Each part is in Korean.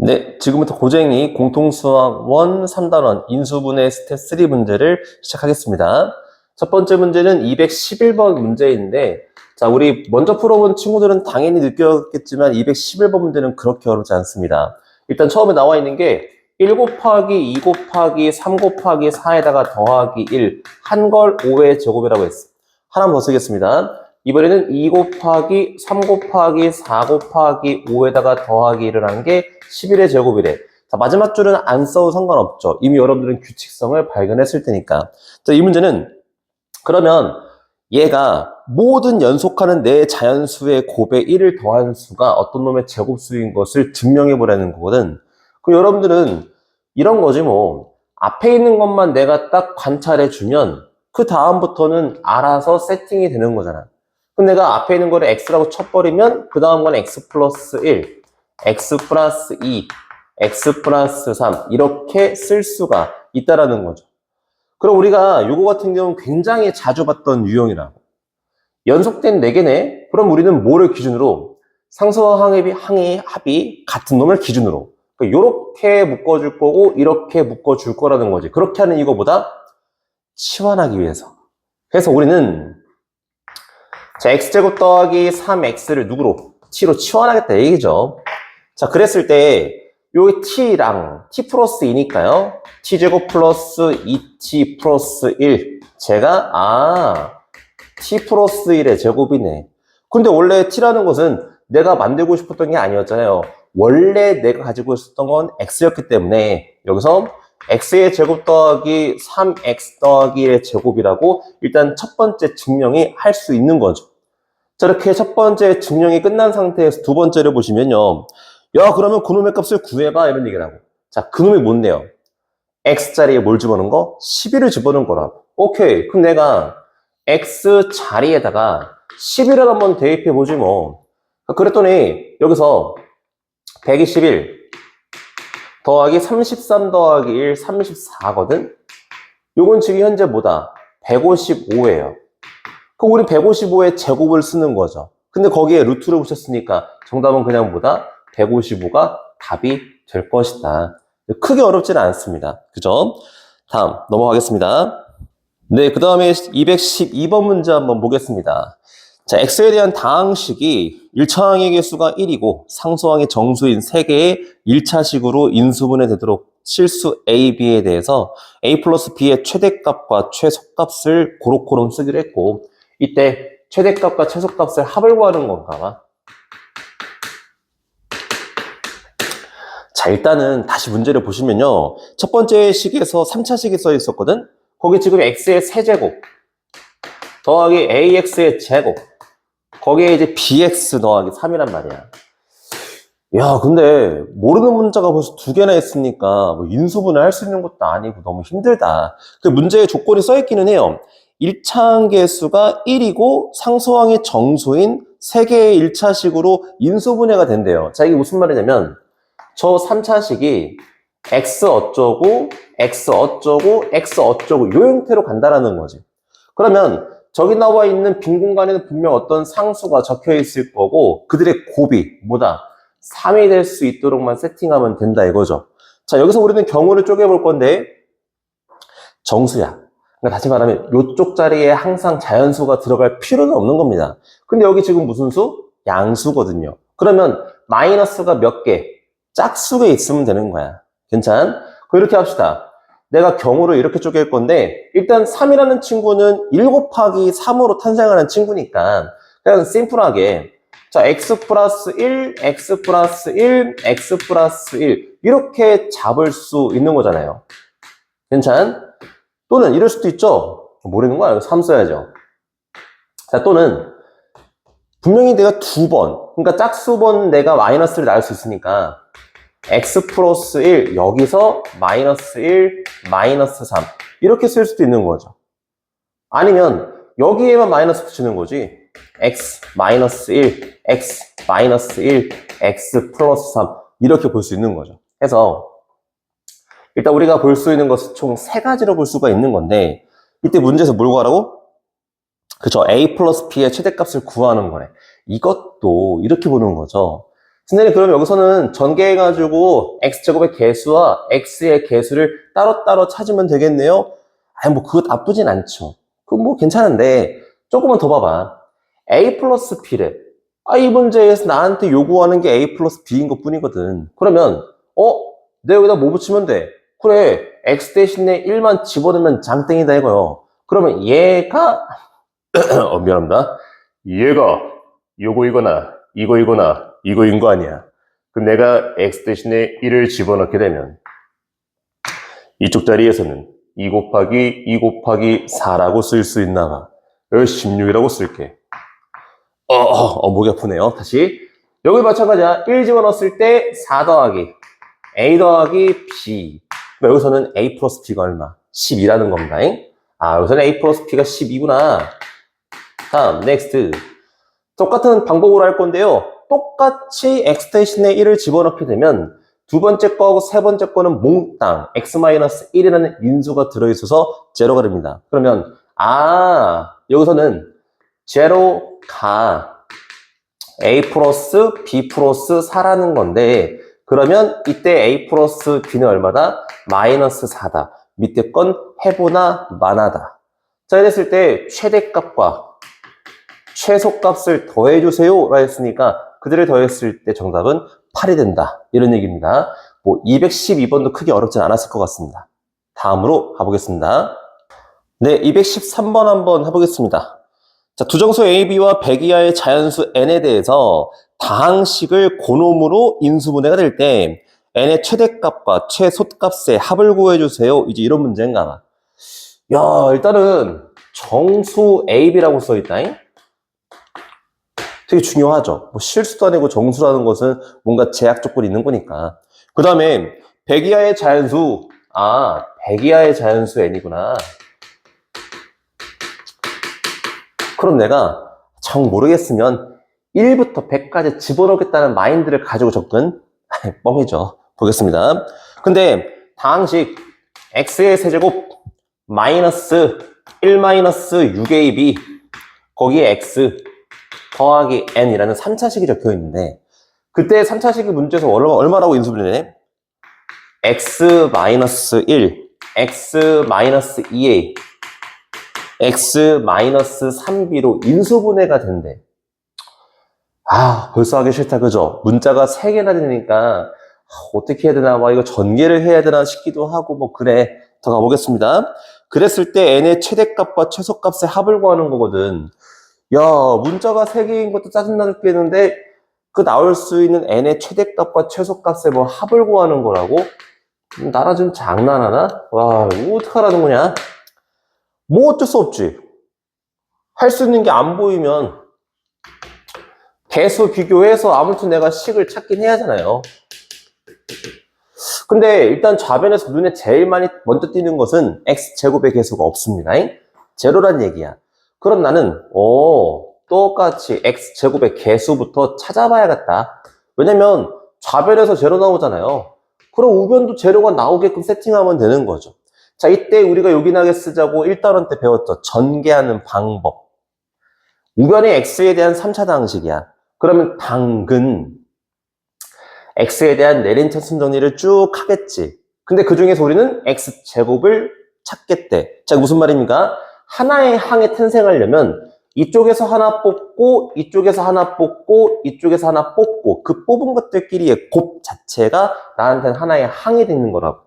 네, 지금부터 고쟁이 공통수학 1 3단원 인수분해 스텝 3 문제를 시작하겠습니다. 첫 번째 문제는 211번 문제인데, 자, 우리 먼저 풀어본 친구들은 당연히 느꼈겠지만 211번 문제는 그렇게 어렵지 않습니다. 일단 처음에 나와 있는 게 1 곱하기 2 곱하기 3 곱하기 4에다가 더하기 1 한 걸 5의 제곱이라고 했어. 하나만 더 쓰겠습니다. 이번에는 2 곱하기 3 곱하기 4 곱하기 5에다가 더하기 1을 한 게 11의 제곱이래. 자, 마지막 줄은 안 써도 상관없죠. 이미 여러분들은 규칙성을 발견했을 테니까. 자, 이 문제는 그러면 얘가 모든 연속하는 네 자연수의 곱에 1을 더한 수가 어떤 놈의 제곱수인 것을 증명해 보라는 거거든. 그럼 여러분들은 이런 거지 뭐. 앞에 있는 것만 내가 딱 관찰해 주면 그 다음부터는 알아서 세팅이 되는 거잖아. 그럼 내가 앞에 있는 거를 x라고 쳐버리면 그 다음 건 x 플러스 1, x 플러스 2, x 플러스 3 이렇게 쓸 수가 있다라는 거죠. 그럼 우리가 요거 같은 경우는 굉장히 자주 봤던 유형이라고. 연속된 4개네? 그럼 우리는 뭐를 기준으로? 상수와 합이 같은 놈을 기준으로. 요렇게 묶어줄 거고 이렇게 묶어줄 거라는 거지. 그렇게 하는 이거보다 치환하기 위해서. 그래서 우리는 자, x제곱 더하기 3x를 누구로? t로 치환하겠다 얘기죠. 자, 그랬을 때 여기 t랑 t 플러스 2니까요. t제곱 플러스 2t 플러스 1. 제가 t 플러스 1의 제곱이네. 근데 원래 t라는 것은 내가 만들고 싶었던 게 아니었잖아요. 원래 내가 가지고 있었던 건 x였기 때문에 여기서 x의 제곱 더하기 3x 더하기 1의 제곱이라고 일단 첫 번째 증명이 할 수 있는 거죠. 저렇게 첫 번째 증명이 끝난 상태에서 두 번째를 보시면요. 야, 그러면 그놈의 값을 구해봐. 이런 얘기를 하고. 자, 그놈이 뭔데요? x자리에 뭘 집어넣은 거? 11을 집어넣은 거라고. 오케이. 그럼 내가 x 자리에다가 11을 한번 대입해보지 뭐. 그랬더니 여기서 121 더하기 33 더하기 1, 34거든? 요건 지금 현재 뭐다? 155예요. 그럼 우리 155의 제곱을 쓰는 거죠. 근데 거기에 루트를 붙였으니까 정답은 그냥 뭐다? 155가 답이 될 것이다. 크게 어렵지는 않습니다. 그죠? 다음 넘어가겠습니다. 네, 그 다음에 212번 문제 한번 보겠습니다. 자, x에 대한 다항식이 1차항의 개수가 1이고 상수항의 정수인 3개의 1차식으로 인수분해 되도록 실수 a, b에 대해서 a 플러스 b의 최대값과 최소값을 고루고루 쓰기로 했고 이때 최대값과 최소값을 합을 구하는 건가 봐. 자, 일단은 다시 문제를 보시면요. 첫 번째 식에서 3차식이 써 있었거든? 거기 지금 x의 세제곱 더하기 ax의 제곱 거기에 이제 bx 더하기 3이란 말이야. 야, 근데 모르는 문자가 벌써 2개나 있으니까 뭐 인수분해 할 수 있는 것도 아니고 너무 힘들다. 그 문제의 조건이 써 있기는 해요. 1차항 개수가 1이고 상수항의 정수인 3개의 1차식으로 인수분해가 된대요. 자, 이게 무슨 말이냐면 저 3차식이 x 어쩌고 x 어쩌고 x 어쩌고 이 형태로 간다라는 거지. 그러면 저기 나와 있는 빈 공간에는 분명 어떤 상수가 적혀 있을 거고 그들의 곱이 뭐다? 3이 될 수 있도록만 세팅하면 된다 이거죠. 자, 여기서 우리는 경우를 쪼개볼 건데 정수야. 그러니까 다시 말하면 이쪽 자리에 항상 자연수가 들어갈 필요는 없는 겁니다. 근데 여기 지금 무슨 수? 양수거든요. 그러면 마이너스가 몇 개? 짝수가 있으면 되는 거야. 괜찮? 그럼 이렇게 합시다. 내가 경우를 이렇게 쪼갤 건데 일단 3이라는 친구는 1 곱하기 3으로 탄생하는 친구니까 그냥 심플하게 자, x 플러스 1, x 플러스 1, x 플러스 1 이렇게 잡을 수 있는 거잖아요. 괜찮? 또는 이럴 수도 있죠. 모르는 거야. 3 써야죠. 자, 또는 분명히 내가 2번 그러니까 짝수번 내가 마이너스를 낳을 수 있으니까 x 플러스 1 여기서 마이너스 1, 마이너스 3 이렇게 쓸 수도 있는 거죠. 아니면 여기에만 마이너스 붙이는 거지. x 마이너스 1, x 마이너스 1, x 플러스 3 이렇게 볼 수 있는 거죠. 그래서 일단 우리가 볼 수 있는 것은 총 3가지로 볼 수가 있는 건데 이때 문제에서 뭘 구하라고? 그쵸. a 플러스 b의 최대값을 구하는 거네. 이것도 이렇게 보는 거죠. 선생님, 그럼 여기서는 전개해가지고 x제곱의 개수와 x의 개수를 따로따로 찾으면 되겠네요? 아니, 뭐, 그거 나쁘진 않죠. 그거 뭐 괜찮은데, 조금만 더 봐봐. a 플러스 b래. 이 문제에서 나한테 요구하는 게 a 플러스 b인 것 뿐이거든. 그러면, 내가 여기다 뭐 붙이면 돼? 그래, x 대신에 1만 집어넣으면 장땡이다 이거요. 그러면 얘가, 미안합니다. 얘가 요거이거나, 이거인 거 아니야. 그럼 내가 x 대신에 1을 집어넣게 되면 이쪽 자리에서는 2 곱하기 4라고 쓸 수 있나 봐. 여기 16이라고 쓸게. 목이 아프네요. 다시. 여기 마찬가지야. 1 집어넣었을 때 4 더하기 a 더하기 b. 여기서는 a 플러스 b가 얼마? 10이라는 겁니다. 여기서는 a 플러스 b가 10이구나. 다음, next. 똑같은 방법으로 할 건데요. 똑같이 x 대신에 1을 집어넣게 되면 두 번째 거하고 세 번째 거는 몽땅 x-1이라는 인수가 들어있어서 제로가 됩니다. 그러면 여기서는 제로가 a 플러스 b 플러스 4라는 건데, 그러면 이때 a 플러스 b는 얼마다? 마이너스 4다. 밑에 건 해보나 마나다. 자, 이랬을 때 최대값과 최소값을 더해주세요 라 했으니까 그들을 더했을 때 정답은 8이 된다. 이런 얘기입니다. 212번도 크게 어렵진 않았을 것 같습니다. 다음으로 가보겠습니다. 네, 213번 한번 해보겠습니다. 자, 두정수 AB와 100 이하의 자연수 N에 대해서 다항식을 고놈으로 인수분해가 될 때 N의 최대값과 최소값의 합을 구해주세요. 이제 이런 문제인가 봐. 일단은 정수 AB라고 써있다잉? 되게 중요하죠. 실수도 아니고 정수라는 것은 뭔가 제약 조건이 있는 거니까. 그 다음에 100 이하의 자연수. 100 이하의 자연수 N이구나. 그럼 내가 정 모르겠으면 1부터 100까지 집어넣겠다는 마인드를 가지고 접근? 뻥이죠. 보겠습니다. 근데 다항식 x의 세제곱 마이너스 1 마이너스 6ab 거기에 x 더하기 n이라는 3차식이 적혀 있는데, 그때 3차식이 문제에서 얼마라고 인수분해해? x-1, x-2a, x-3b로 인수분해가 된대. 벌써 하기 싫다, 그죠? 문자가 3개나 되니까 어떻게 해야 되나, 이거 전개를 해야 되나 싶기도 하고, 그래. 더 가보겠습니다. 그랬을 때 n의 최대값과 최소값의 합을 구하는 거거든. 문자가 3개인 것도 짜증나 죽겠는데 그 나올 수 있는 n의 최대값과 최소값의 합을 구하는 거라고? 나라 좀 장난하나? 이거 어떡하라는 거냐? 어쩔 수 없지. 할 수 있는 게 안 보이면 개수 비교해서 아무튼 내가 식을 찾긴 해야 하잖아요. 근데 일단 좌변에서 눈에 제일 많이 먼저 띄는 것은 x제곱의 개수가 없습니다. 제로란 얘기야. 그럼 나는 똑같이 x제곱의 개수부터 찾아봐야겠다. 왜냐면 좌변에서 제로 나오잖아요. 그럼 우변도 제로가 나오게끔 세팅하면 되는 거죠. 자, 이때 우리가 요긴하게 쓰자고 1단원 때 배웠죠. 전개하는 방법. 우변의 x에 대한 3차 다항식이야. 그러면 당근 x에 대한 내린차순 정리를 쭉 하겠지. 근데 그 중에서 우리는 x제곱을 찾겠대. 자, 무슨 말입니까? 하나의 항에 탄생하려면 이쪽에서 하나 뽑고 이쪽에서 하나 뽑고 이쪽에서 하나 뽑고 그 뽑은 것들끼리의 곱 자체가 나한테는 하나의 항이 되는 거라고.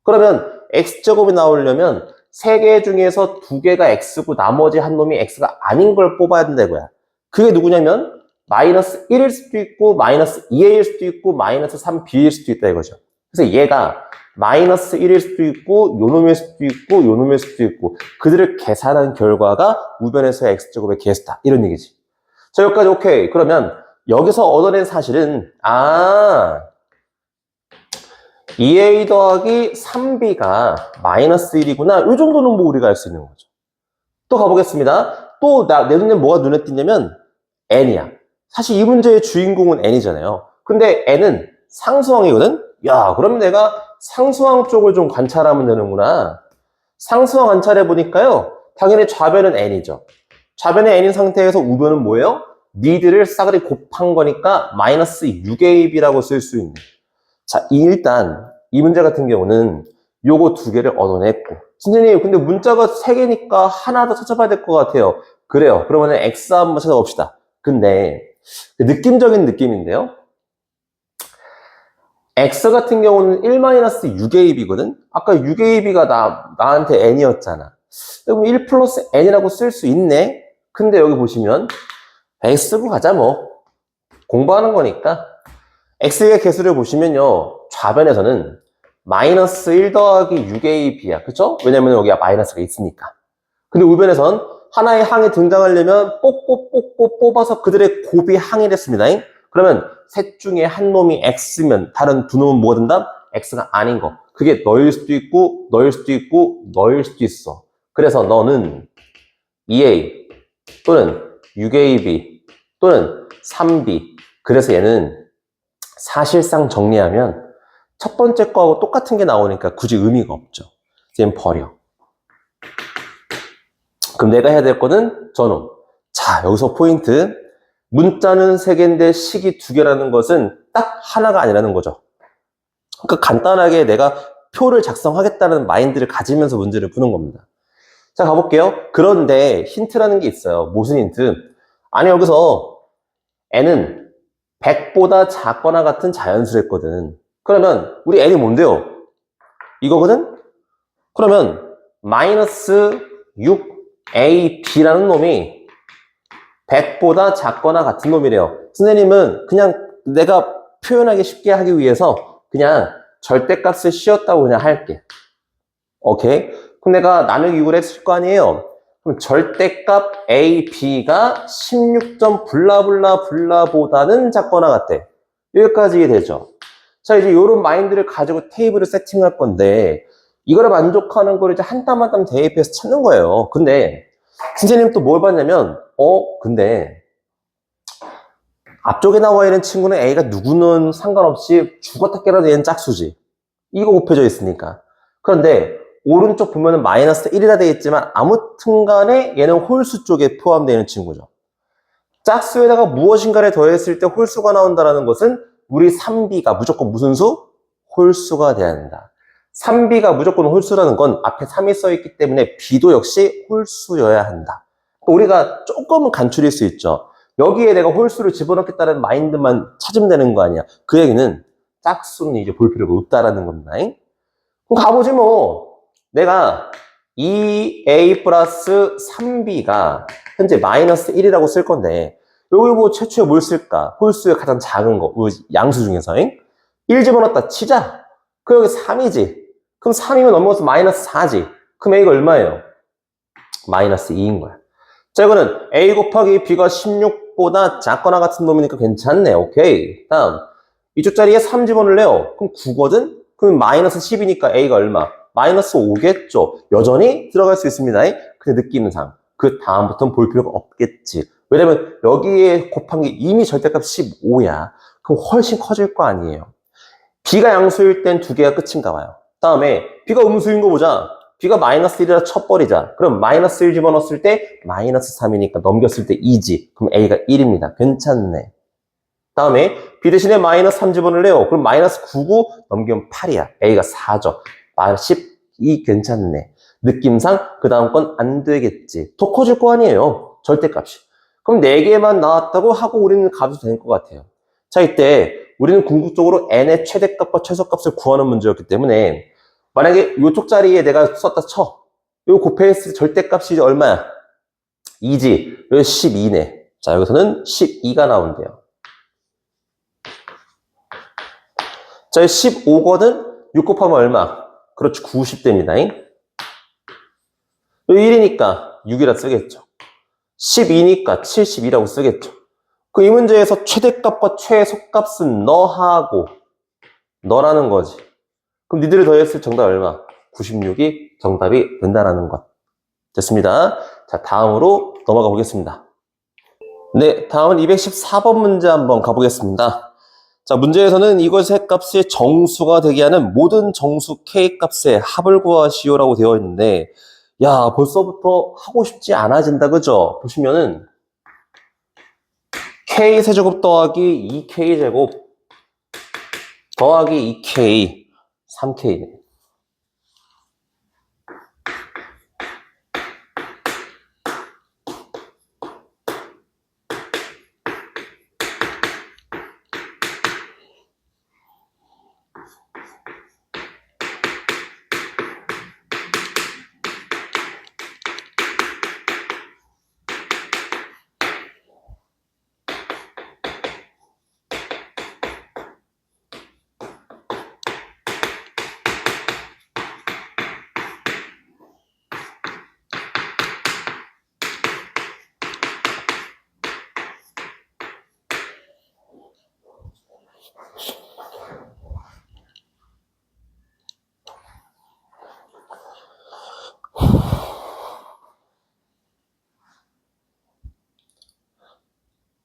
그러면 x제곱이 나오려면 3개 중에서 2개가 x고 나머지 한 놈이 x가 아닌 걸 뽑아야 된다 이거야. 그게 누구냐면 마이너스 1일 수도 있고 마이너스 2a일 수도 있고 마이너스 3b일 수도 있다 이거죠. 그래서 얘가 마이너스 1일 수도 있고 요놈일 수도 있고 요놈일 수도 있고 그들을 계산한 결과가 우변에서의 x제곱의 개수다 이런 얘기지. 자, 여기까지 오케이. 그러면 여기서 얻어낸 사실은 2a 더하기 3b가 마이너스 1이구나. 이 정도는 우리가 알 수 있는 거죠. 또 가보겠습니다. 또 내 눈에 뭐가 눈에 띄냐면 n이야. 사실 이 문제의 주인공은 n이잖아요. 근데 n은 상수항이거든? 그러면 내가 상수항 쪽을 좀 관찰하면 되는구나. 상수항 관찰해 보니까요. 당연히 좌변은 n이죠. 좌변에 n인 상태에서 우변은 뭐예요? 니들을 싸그리 곱한 거니까 마이너스 6ab라고 쓸 수 있네. 자, 일단 이 문제 같은 경우는 요거 두 개를 얻어냈고, 선생님 근데 문자가 세 개니까 하나 더 찾아봐야 될 것 같아요. 그래요. 그러면 x 한번 찾아봅시다. 근데 느낌적인 느낌인데요. x 같은 경우는 1-6ab거든? 아까 6ab가 나한테 n이었잖아. 그럼 1 플러스 n이라고 쓸 수 있네? 근데 여기 보시면 x 쓰고 가자 뭐. 공부하는 거니까. x의 개수를 보시면요. 좌변에서는 마이너스 1 더하기 6ab야. 그쵸? 왜냐면 여기 마이너스가 있으니까. 근데 우변에선 하나의 항이 등장하려면 뽑 뽑아서 그들의 곱이 항이 됐습니다. 그러면 셋 중에 한 놈이 x면 다른 두 놈은 뭐가 된다? x가 아닌 거. 그게 너일 수도 있고 너일 수도 있고 너일 수도 있어. 그래서 너는 2a 또는 6ab 또는 3b. 그래서 얘는 사실상 정리하면 첫 번째 거하고 똑같은 게 나오니까 굳이 의미가 없죠. 얘는 버려. 그럼 내가 해야 될 거는 저놈. 자, 여기서 포인트. 문자는 3개인데 식이 2개라는 것은 딱 하나가 아니라는 거죠. 그러니까 간단하게 내가 표를 작성하겠다는 마인드를 가지면서 문제를 푸는 겁니다. 자, 가볼게요. 그런데 힌트라는 게 있어요. 무슨 힌트? 아니, 여기서 n은 100보다 작거나 같은 자연수랬거든. 그러면 우리 n이 뭔데요? 이거거든? 그러면 마이너스 6ab라는 놈이 100보다 작거나 같은 놈이래요. 선생님은 그냥 내가 표현하기 쉽게 하기 위해서 그냥 절대값을 씌웠다고 그냥 할게. 오케이? 그럼 내가 나누기 6을 했을 거 아니에요? 그럼 절대값 a, b가 16점 블라블라보다는 작거나 같대. 여기까지 되죠. 자, 이제 이런 마인드를 가지고 테이블을 세팅할 건데 이거를 만족하는 걸 이제 한 땀 한 땀 대입해서 찾는 거예요. 근데 선생님 또 뭘 봤냐면 근데 앞쪽에 나와 있는 친구는 A가 누구는 상관없이 죽었다 깨라도 얘는 짝수지. 이거 곱해져 있으니까. 그런데 오른쪽 보면은 마이너스 1이라 되어 있지만 아무튼 간에 얘는 홀수 쪽에 포함되어 있는 친구죠. 짝수에다가 무엇인가를 더했을 때 홀수가 나온다는 것은 우리 3B가 무조건 무슨 수? 홀수가 돼야 한다. 3B가 무조건 홀수라는 건 앞에 3이 써있기 때문에 B도 역시 홀수여야 한다. 우리가 조금은 간추릴 수 있죠. 여기에 내가 홀수를 집어넣겠다는 마인드만 찾으면 되는 거 아니야. 그 얘기는 짝수는 이제 볼 필요가 없다라는 겁니다. 그럼 가보지 뭐. 내가 2A 플러스 3B가 현재 마이너스 1이라고 쓸 건데 여기 뭐 최초에 뭘 쓸까? 홀수의 가장 작은 거, 양수 중에서 1 집어넣었다 치자. 그럼 여기 3이지. 그럼 3이면 넘어가서 마이너스 4지. 그럼 A가 얼마예요? 마이너스 2인 거야. 자, 이거는 A 곱하기 B가 16보다 작거나 같은 놈이니까 괜찮네. 오케이. 다음. 이쪽 자리에 3 집어넣을래요? 그럼 9거든? 그럼 마이너스 10이니까 A가 얼마? 마이너스 5겠죠. 여전히 들어갈 수 있습니다. 근데 느낌상. 그 다음부터는 볼 필요가 없겠지. 왜냐면 여기에 곱한 게 이미 절대값 15야. 그럼 훨씬 커질 거 아니에요. B가 양수일 땐 2개가 끝인가 봐요. 다음에 B가 음수인 거 보자. B가 마이너스 1이라 쳐버리자. 그럼 마이너스 1 집어넣었을 때 마이너스 3이니까 넘겼을 때 2지. 그럼 A가 1입니다. 괜찮네. 다음에 B 대신에 마이너스 3 집어넣을래요. 그럼 마이너스 9, 9 넘기면 8이야. A가 4죠. 마이너스 12 괜찮네. 느낌상 그 다음 건 안 되겠지. 더 커질 거 아니에요. 절대값이. 그럼 4개만 나왔다고 하고 우리는 가도 될 것 같아요. 자, 이때 우리는 궁극적으로 n의 최대값과 최소값을 구하는 문제였기 때문에 만약에 이쪽 자리에 내가 썼다 쳐. 요 곱했을 때 절대값이 얼마야? 2지. 여기 12네. 자, 여기서는 12가 나온대요. 자, 15거든? 6 곱하면 얼마? 그렇지, 90됩니다. 여기 1이니까 6이라 쓰겠죠. 12니까 72라고 쓰겠죠. 이 문제에서 최대값과 최소값은 너하고 너라는 거지. 그럼 니들이 더했을 정답 얼마? 96이 정답이 된다라는 것. 됐습니다. 자, 다음으로 넘어가 보겠습니다. 네, 다음은 214번 문제 한번 가보겠습니다. 자, 문제에서는 이것의 값이 정수가 되게 하는 모든 정수 K값의 합을 구하시오라고 되어 있는데, 야, 벌써부터 하고 싶지 않아진다, 그죠? 보시면은, K 세제곱 더하기 2K 제곱 더하기 2K 3K네.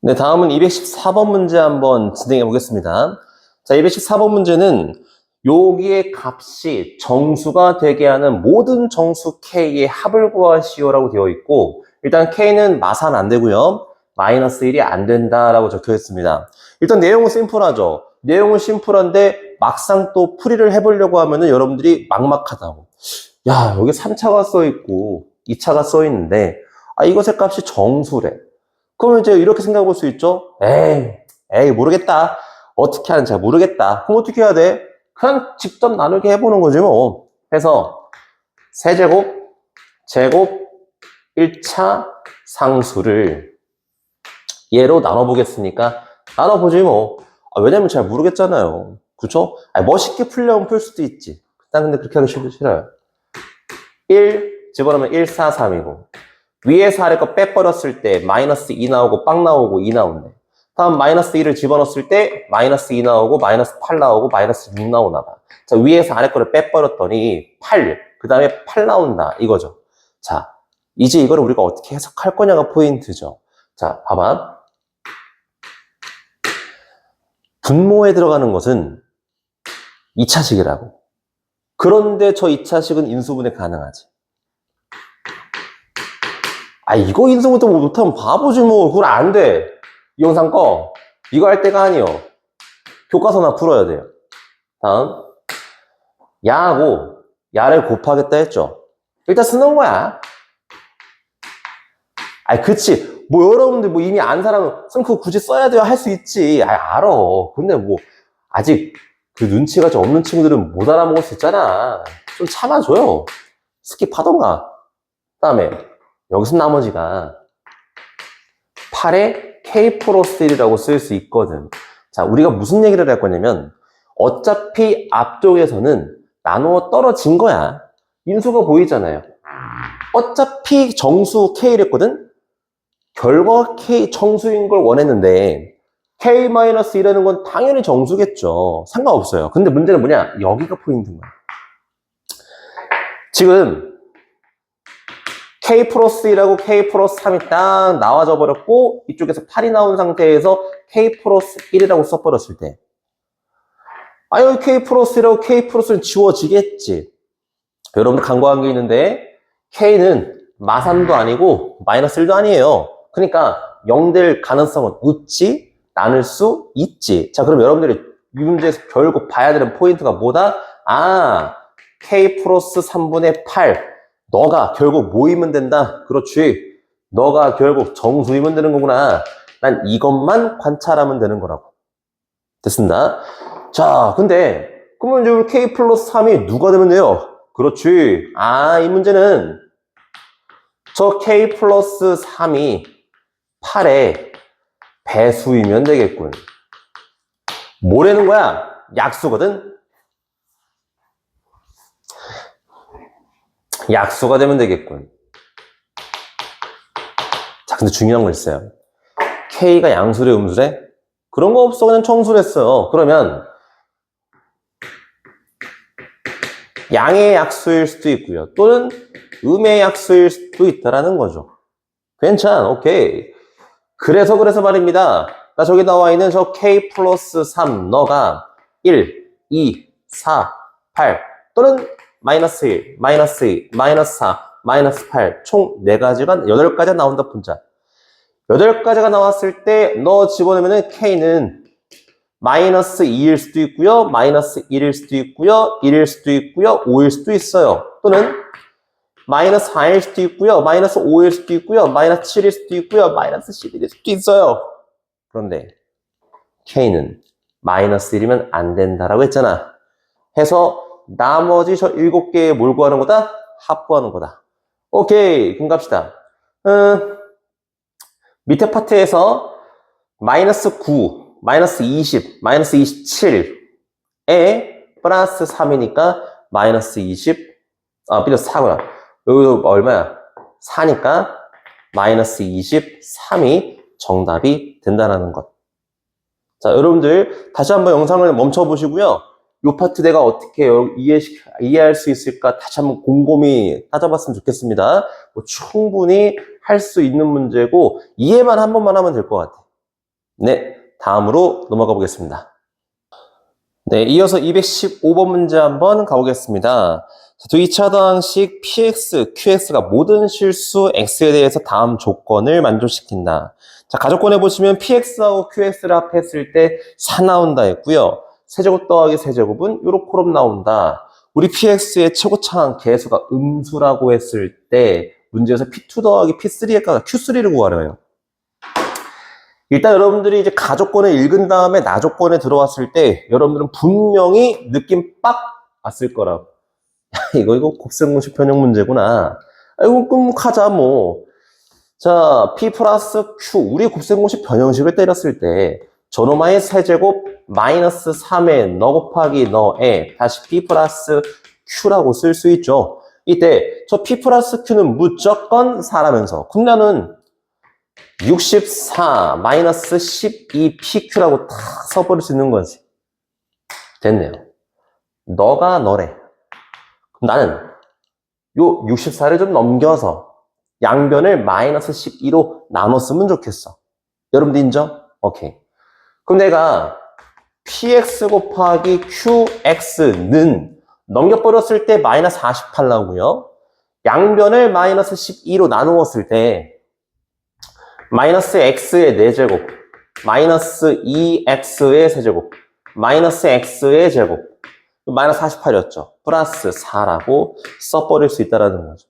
네, 다음은 214번 문제 한번 진행해 보겠습니다. 자, 214번 문제는 여기의 값이 정수가 되게 하는 모든 정수 K의 합을 구하시오라고 되어 있고, 일단 K는 마산 안 되고요. 마이너스 1이 안 된다라고 적혀 있습니다. 일단 내용은 심플하죠. 내용은 심플한데 막상 또 풀이를 해보려고 하면은 여러분들이 막막하다고. 야, 여기 3차가 써 있고 2차가 써 있는데, 이것의 값이 정수래. 그러면 이제 이렇게 생각해 볼 수 있죠? 에이, 모르겠다. 어떻게 하는지 잘 모르겠다. 그럼 어떻게 해야 돼? 그냥 직접 나누게 해보는 거지 뭐. 해서 세제곱, 제곱, 1차 상수를 얘로 나눠보겠으니까 나눠보지 뭐. 왜냐면 잘 모르겠잖아요. 그쵸? 멋있게 풀려면 풀 수도 있지. 난 근데 그렇게 하기 싫어요. 1 집어넣으면 1, 4, 3이고 위에서 아래 거 빼버렸을 때 마이너스 2 나오고 빵 나오고 2 나온대. 다음 마이너스 2를 집어넣었을 때 마이너스 2 나오고 마이너스 8 나오고 마이너스 6 나오나 봐. 자, 위에서 아래 거를 빼버렸더니 8, 그 다음에 8 나온다 이거죠. 자, 이제 이거를 우리가 어떻게 해석할 거냐가 포인트죠. 자, 봐봐. 분모에 들어가는 것은 2차식이라고. 그런데 저 2차식은 인수분해 가능하지. 이거 인수분해 못하면 바보지 뭐. 그건 안 돼. 이 영상 꺼. 이거 할 때가 아니요. 교과서나 풀어야 돼요. 다음. 야하고 야를 곱하겠다 했죠. 일단 쓰는 거야. 그치. 뭐 여러분들 뭐 이미 안 사람은 쌤 그거 굳이 써야 돼요 할 수 있지. 알아. 근데 뭐 아직 그 눈치가 좀 없는 친구들은 못 알아먹을 수 있잖아. 좀 참아줘요. 스킵하던가. 다음에 여기서 나머지가 8에 K 플러스 1이라고 쓸 수 있거든. 자, 우리가 무슨 얘기를 할 거냐면 어차피 앞쪽에서는 나누어 떨어진 거야. 인수가 보이잖아요. 어차피 정수 K랬거든? 결과가 K 정수인 걸 원했는데 K-1이라는 건 당연히 정수겠죠. 상관없어요. 근데 문제는 뭐냐? 여기가 포인트인 거야. 지금 K 플러스 1하고 K 플러스 3이 딱 나와져 버렸고 이쪽에서 8이 나온 상태에서 K 플러스 1이라고 써버렸을 때 여기 K 플러스 1하고 K 플러스 1은 지워지겠지. 여러분들 간과한 게 있는데 K는 마산도 아니고 마이너스 1도 아니에요. 그러니까 0될 가능성은 있지, 나눌 수 있지. 자, 그럼 여러분들이 이 문제에서 결국 봐야 되는 포인트가 뭐다? K 플러스 3분의 8. 너가 결국 뭐이면 된다? 그렇지. 너가 결국 정수이면 되는 거구나. 난 이것만 관찰하면 되는 거라고. 됐습니다. 자, 근데 그러면 이제 우리 K 플러스 3이 누가 되면 돼요? 그렇지. 이 문제는 저 K 플러스 3이 8의 배수이면 되겠군. 뭐라는 거야? 약수거든? 약수가 되면 되겠군. 자, 근데 중요한 거 있어요. K가 양수래, 음수래? 그런 거 없어. 그냥 청수를 했어요. 그러면 양의 약수일 수도 있고요. 또는 음의 약수일 수도 있다라는 거죠. 괜찮아. 오케이. 그래서 말입니다. 나 저기 나와 있는 저 K 플러스 3 너가 1, 2, 4, 8 또는 마이너스 1, 마이너스 2, 마이너스 4, 마이너스 8 총 4가지가 8가지가 나온다 분자. 8가지가 나왔을 때 너 집어넣으면 K는 마이너스 2일 수도 있고요. 마이너스 1일 수도 있고요. 1일 수도 있고요. 5일 수도 있어요. 또는 마이너스 4일 수도 있고요. 마이너스 5일 수도 있고요. 마이너스 7일 수도 있고요. 마이너스 11일 수도 있어요. 그런데 K는 마이너스 1이면 안 된다라고 했잖아. 해서 나머지 저 7개에 뭘 구하는 거다? 합구하는 거다. 오케이, 그럼 갑시다. 밑에 파트에서 마이너스 9, 마이너스 20, 마이너스 27에 플러스 3이니까 마이너스 20, 플러스 4구나. 여기도 얼마야? 4니까 마이너스 23이 정답이 된다는 것. 자, 여러분들 다시 한번 영상을 멈춰보시고요. 이 파트 내가 어떻게 이해할 수 있을까 다시 한번 곰곰이 따져봤으면 좋겠습니다. 충분히 할 수 있는 문제고 이해만 한 번만 하면 될 것 같아요. 네, 다음으로 넘어가 보겠습니다. 네, 이어서 215번 문제 한번 가보겠습니다. 두 2차 더항식 px, qx가 모든 실수 x에 대해서 다음 조건을 만족시킨다. 자, 가조건에 보시면 px하고 qx를 합했을 때 4 나온다 했고요. 세제곱 더하기 세제곱은 요렇게 나온다. 우리 px의 최고차항 계수가 음수라고 했을 때 문제에서 p2 더하기 p3의 값 q3를 구하래요. 일단 여러분들이 이제 가조건을 읽은 다음에 나조건에 들어왔을 때 여러분들은 분명히 느낌 빡 왔을 거라고. 이거 곱셈공식 변형 문제구나. 이거 그럼 가자 뭐. 자, p 플러스 q 우리 곱셈공식 변형식을 때렸을 때 저놈아의 세제곱 마이너스 3에 너 곱하기 너에 다시 p 플러스 q라고 쓸 수 있죠. 이때 저 p 플러스 q는 무조건 4라면서 그럼 나는 64 마이너스 12pq라고 탁 써버릴 수 있는 거지. 됐네요. 너가 너래. 그럼 나는 요 64를 좀 넘겨서 양변을 마이너스 12로 나눴으면 좋겠어. 여러분들 인정? 오케이. 그럼 내가 px 곱하기 qx는 넘겨버렸을 때 마이너스 48 나오고요. 양변을 마이너스 12로 나누었을 때 마이너스 x의 4제곱, 마이너스 2x의 세제곱, 마이너스 x의 제곱, 마이너스 48이었죠. 플러스 4라고 써버릴 수 있다는 거죠.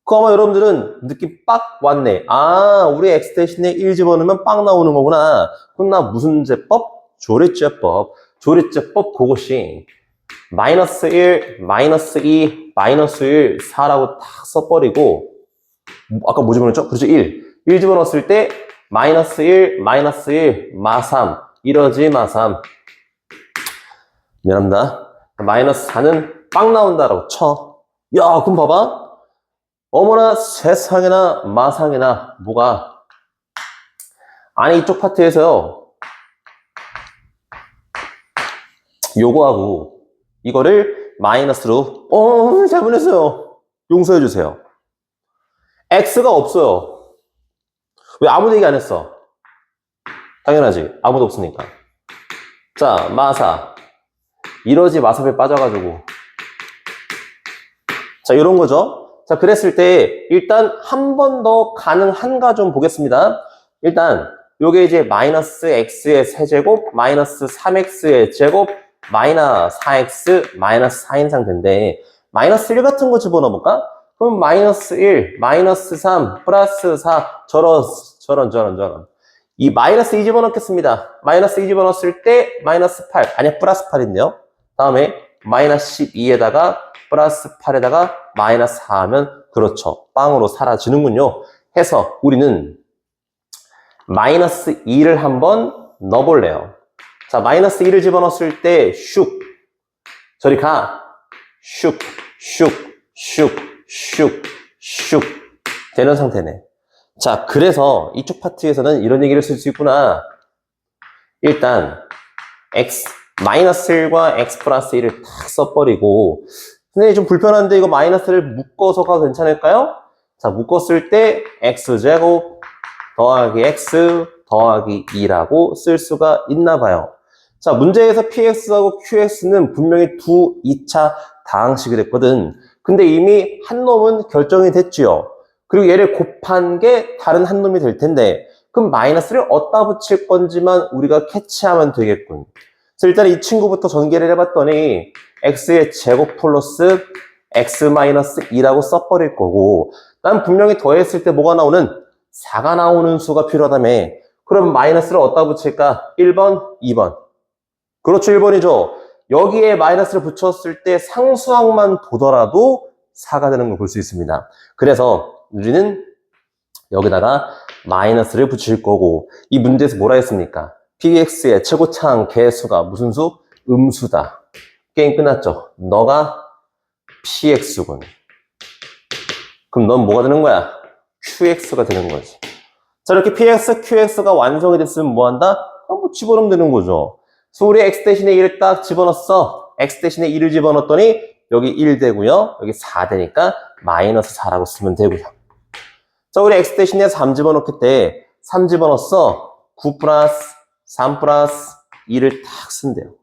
그럼 아마 여러분들은 느낌 빡 왔네. 아, 우리 x 대신에 1 집어넣으면 빡 나오는 거구나. 그럼 나 무슨 제법? 조리제법. 조리제법 그것이 마이너스 1, 마이너스 2, 마이너스 1, 4라고 탁 써버리고 아까 뭐 집어넣었죠? 그렇죠, 1. 1 집어넣었을 때 마이너스 1, 마이너스 1, 마3 이러지 마3 미안합니다. 마이너스 4는 빵 나온다라고 쳐. 야, 그럼 봐봐. 어머나 세상에나 마상에나 뭐가 아니 이쪽 파트에서요. 요거하고 이거를 마이너스로 잘못했어요. 용서해 주세요. x가 없어요. 왜 아무도 얘기 안 했어? 당연하지. 아무도 없으니까. 자, 마사. 이러지 마삽에 빠져가지고. 자, 이런 거죠. 자, 그랬을 때 일단 한 번 더 가능한가 좀 보겠습니다. 일단 요게 이제 마이너스 x의 세제곱, 마이너스 3x의 제곱, 마이너스 4x, 마이너스 4인 상태인데 마이너스 1 같은 거 집어넣어볼까? 그럼 마이너스 1, 마이너스 3, 플러스 4, 저런. 이 마이너스 2 집어넣겠습니다. 마이너스 2 집어넣었을 때 마이너스 8, 아니 플러스 8인데요. 다음에 마이너스 12에다가 플러스 8에다가 마이너스 4 하면 그렇죠. 빵으로 사라지는군요. 해서 우리는 마이너스 2를 한번 넣어볼래요. 자, 마이너스 2를 집어넣었을 때 슉. 저리 가. 슉. 되는 상태네. 자, 그래서 이쪽 파트에서는 이런 얘기를 쓸 수 있구나. 일단 x 마이너스 1과 x 플러스 1을 탁 써버리고 근데 좀 불편한데 이거 마이너스를 묶어서가 괜찮을까요? 자, 묶었을 때 x제곱 더하기 x 더하기 2라고 쓸 수가 있나 봐요. 자, 문제에서 px하고 qx는 분명히 두 2차 다항식이 됐거든. 근데 이미 한 놈은 결정이 됐지요. 그리고 얘를 곱한 게 다른 한 놈이 될 텐데 그럼 마이너스를 어디다 붙일 건지만 우리가 캐치하면 되겠군. 그래서 일단 이 친구부터 전개를 해봤더니 x의 제곱 플러스 x 마이너스 2라고 써버릴 거고, 난 분명히 더했을 때 뭐가 나오는? 4가 나오는 수가 필요하다며. 그럼 마이너스를 어디다 붙일까? 1번, 2번. 그렇죠, 1번이죠. 여기에 마이너스를 붙였을 때 상수항만 보더라도 4가 되는 걸 볼 수 있습니다. 그래서 우리는 여기다가 마이너스를 붙일 거고, 이 문제에서 뭐라 했습니까? px의 최고차항 개수가 무슨 수? 음수다. 게임 끝났죠. 너가 px군. 그럼 넌 뭐가 되는 거야? qx가 되는 거지. 자, 이렇게 px, qx가 완성이 됐으면 뭐 한다? 뭐 집어넣으면 되는 거죠. 그래서 우리 x 대신에 1을 딱 집어넣었어. x 대신에 1을 집어넣었더니 여기 1 되고요. 여기 4 되니까 마이너스 4라고 쓰면 되고요. 자, 우리 x 대신에 3 집어넣겠대. 3 집어넣었어. 9 플러스 3 플러스 2를 딱 쓴대요.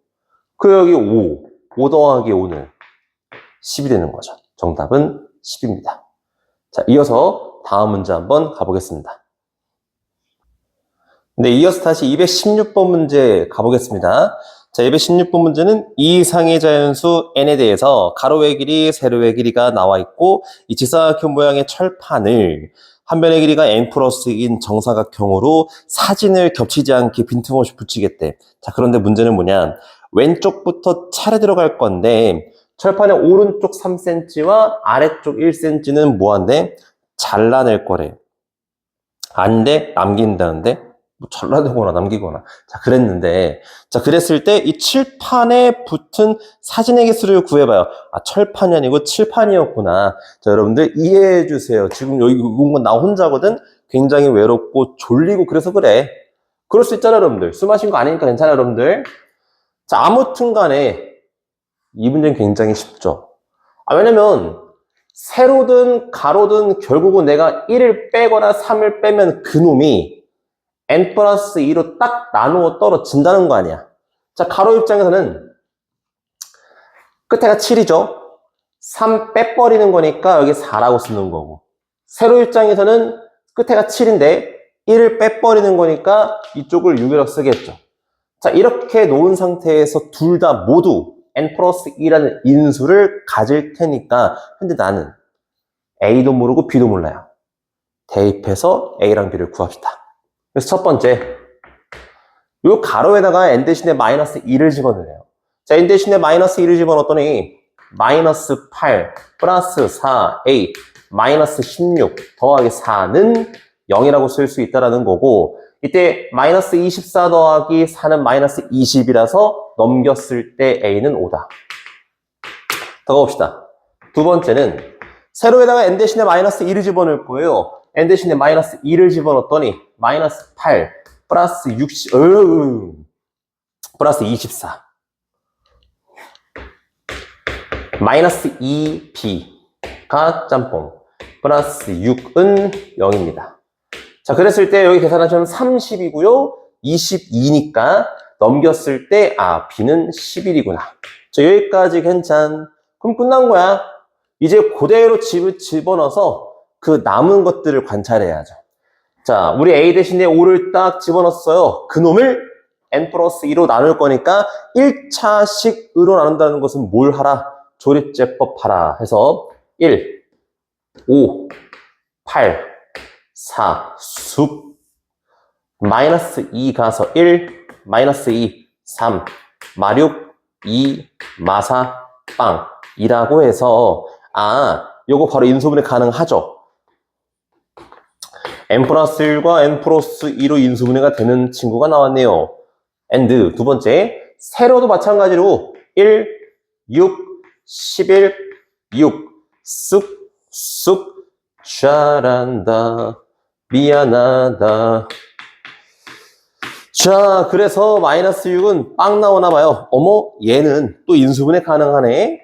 그 여기 5 더하기 5는 10이 되는 거죠. 정답은 10입니다. 자, 이어서 다음 문제 한번 가보겠습니다. 네, 이어서 다시 216번 문제 가보겠습니다. 자, 216번 문제는 이 이상의 자연수 n에 대해서 가로의 길이, 세로의 길이가 나와 있고 이 직사각형 모양의 철판을 한 변의 길이가 n 플러스인 정사각형으로 사진을 겹치지 않게 빈틈없이 붙이겠대. 자, 그런데 문제는 뭐냐? 왼쪽부터 차례 들어갈 건데 철판의 오른쪽 3cm와 아래쪽 1cm는 뭐한데? 잘라낼 거래. 안 돼? 남긴다는데? 뭐 잘라내거나 남기거나. 자, 그랬는데. 자, 그랬을 때 이 칠판에 붙은 사진의 개수를 구해봐요. 아, 철판이 아니고 칠판이었구나. 자, 여러분들 이해해 주세요. 지금 여기 이건 나 혼자거든? 굉장히 외롭고 졸리고 그래서 그래. 그럴 수 있잖아요, 여러분들. 술 마신 거 아니니까 괜찮아요, 여러분들. 자, 아무튼 간에 이 문제는 굉장히 쉽죠. 아, 왜냐면 세로든 가로든 결국은 내가 1을 빼거나 3을 빼면 그놈이 n 플러스 2로 딱 나누어 떨어진다는 거 아니야. 자, 가로 입장에서는 끝에가 7이죠. 3 빼버리는 거니까 여기 4라고 쓰는 거고. 세로 입장에서는 끝에가 7인데 1을 빼버리는 거니까 이쪽을 6이라고 쓰겠죠. 자, 이렇게 놓은 상태에서 둘 다 모두 n 플러스 2라는 인수를 가질 테니까 현재 나는 a도 모르고 b도 몰라요. 대입해서 a랑 b를 구합시다. 그래서 첫 번째, 이 가로에다가 n 대신에 마이너스 2를 집어넣어요. 자, n 대신에 마이너스 2를 집어넣었더니 마이너스 8 플러스 4a 마이너스 16 더하기 4는 0이라고 쓸 수 있다는 거고, 이때 마이너스 24 더하기 4는 마이너스 20이라서 넘겼을 때 a는 5다. 더 가봅시다. 두 번째는 세로에다가 n 대신에 마이너스 2를 집어넣을 거예요. n 대신에 마이너스 2를 집어넣었더니 마이너스 8 플러스 60 플러스 24 마이너스 2b가 짬뽕 플러스 6은 0입니다. 자, 그랬을 때 여기 계산하시면 30이고요. 22니까 넘겼을 때 b는 11이구나. 자, 여기까지 괜찮. 그럼 끝난 거야. 이제 그대로 집어넣어서 그 남은 것들을 관찰해야죠. 자, 우리 a 대신에 5를 딱 집어넣었어요. 그놈을 n 플러스 2로 나눌 거니까 1차식으로 나눈다는 것은 뭘 하라? 조립제법 하라 해서 1, 5, 8, 4, 숲, 마이너스 2 가서 1, 마이너스 2, 3, 마육, 2, 마사, 빵 이라고 해서 요거 바로 인수분해 가능하죠. n 플러스 1과 n 플러스 2로 인수분해가 되는 친구가 나왔네요. and 두 번째, 세로도 마찬가지로 1, 6, 11, 6, 쑥, 잘한다, 미안하다. 자, 그래서 마이너스 6은 빵 나오나 봐요. 어머, 얘는 또 인수분해 가능하네.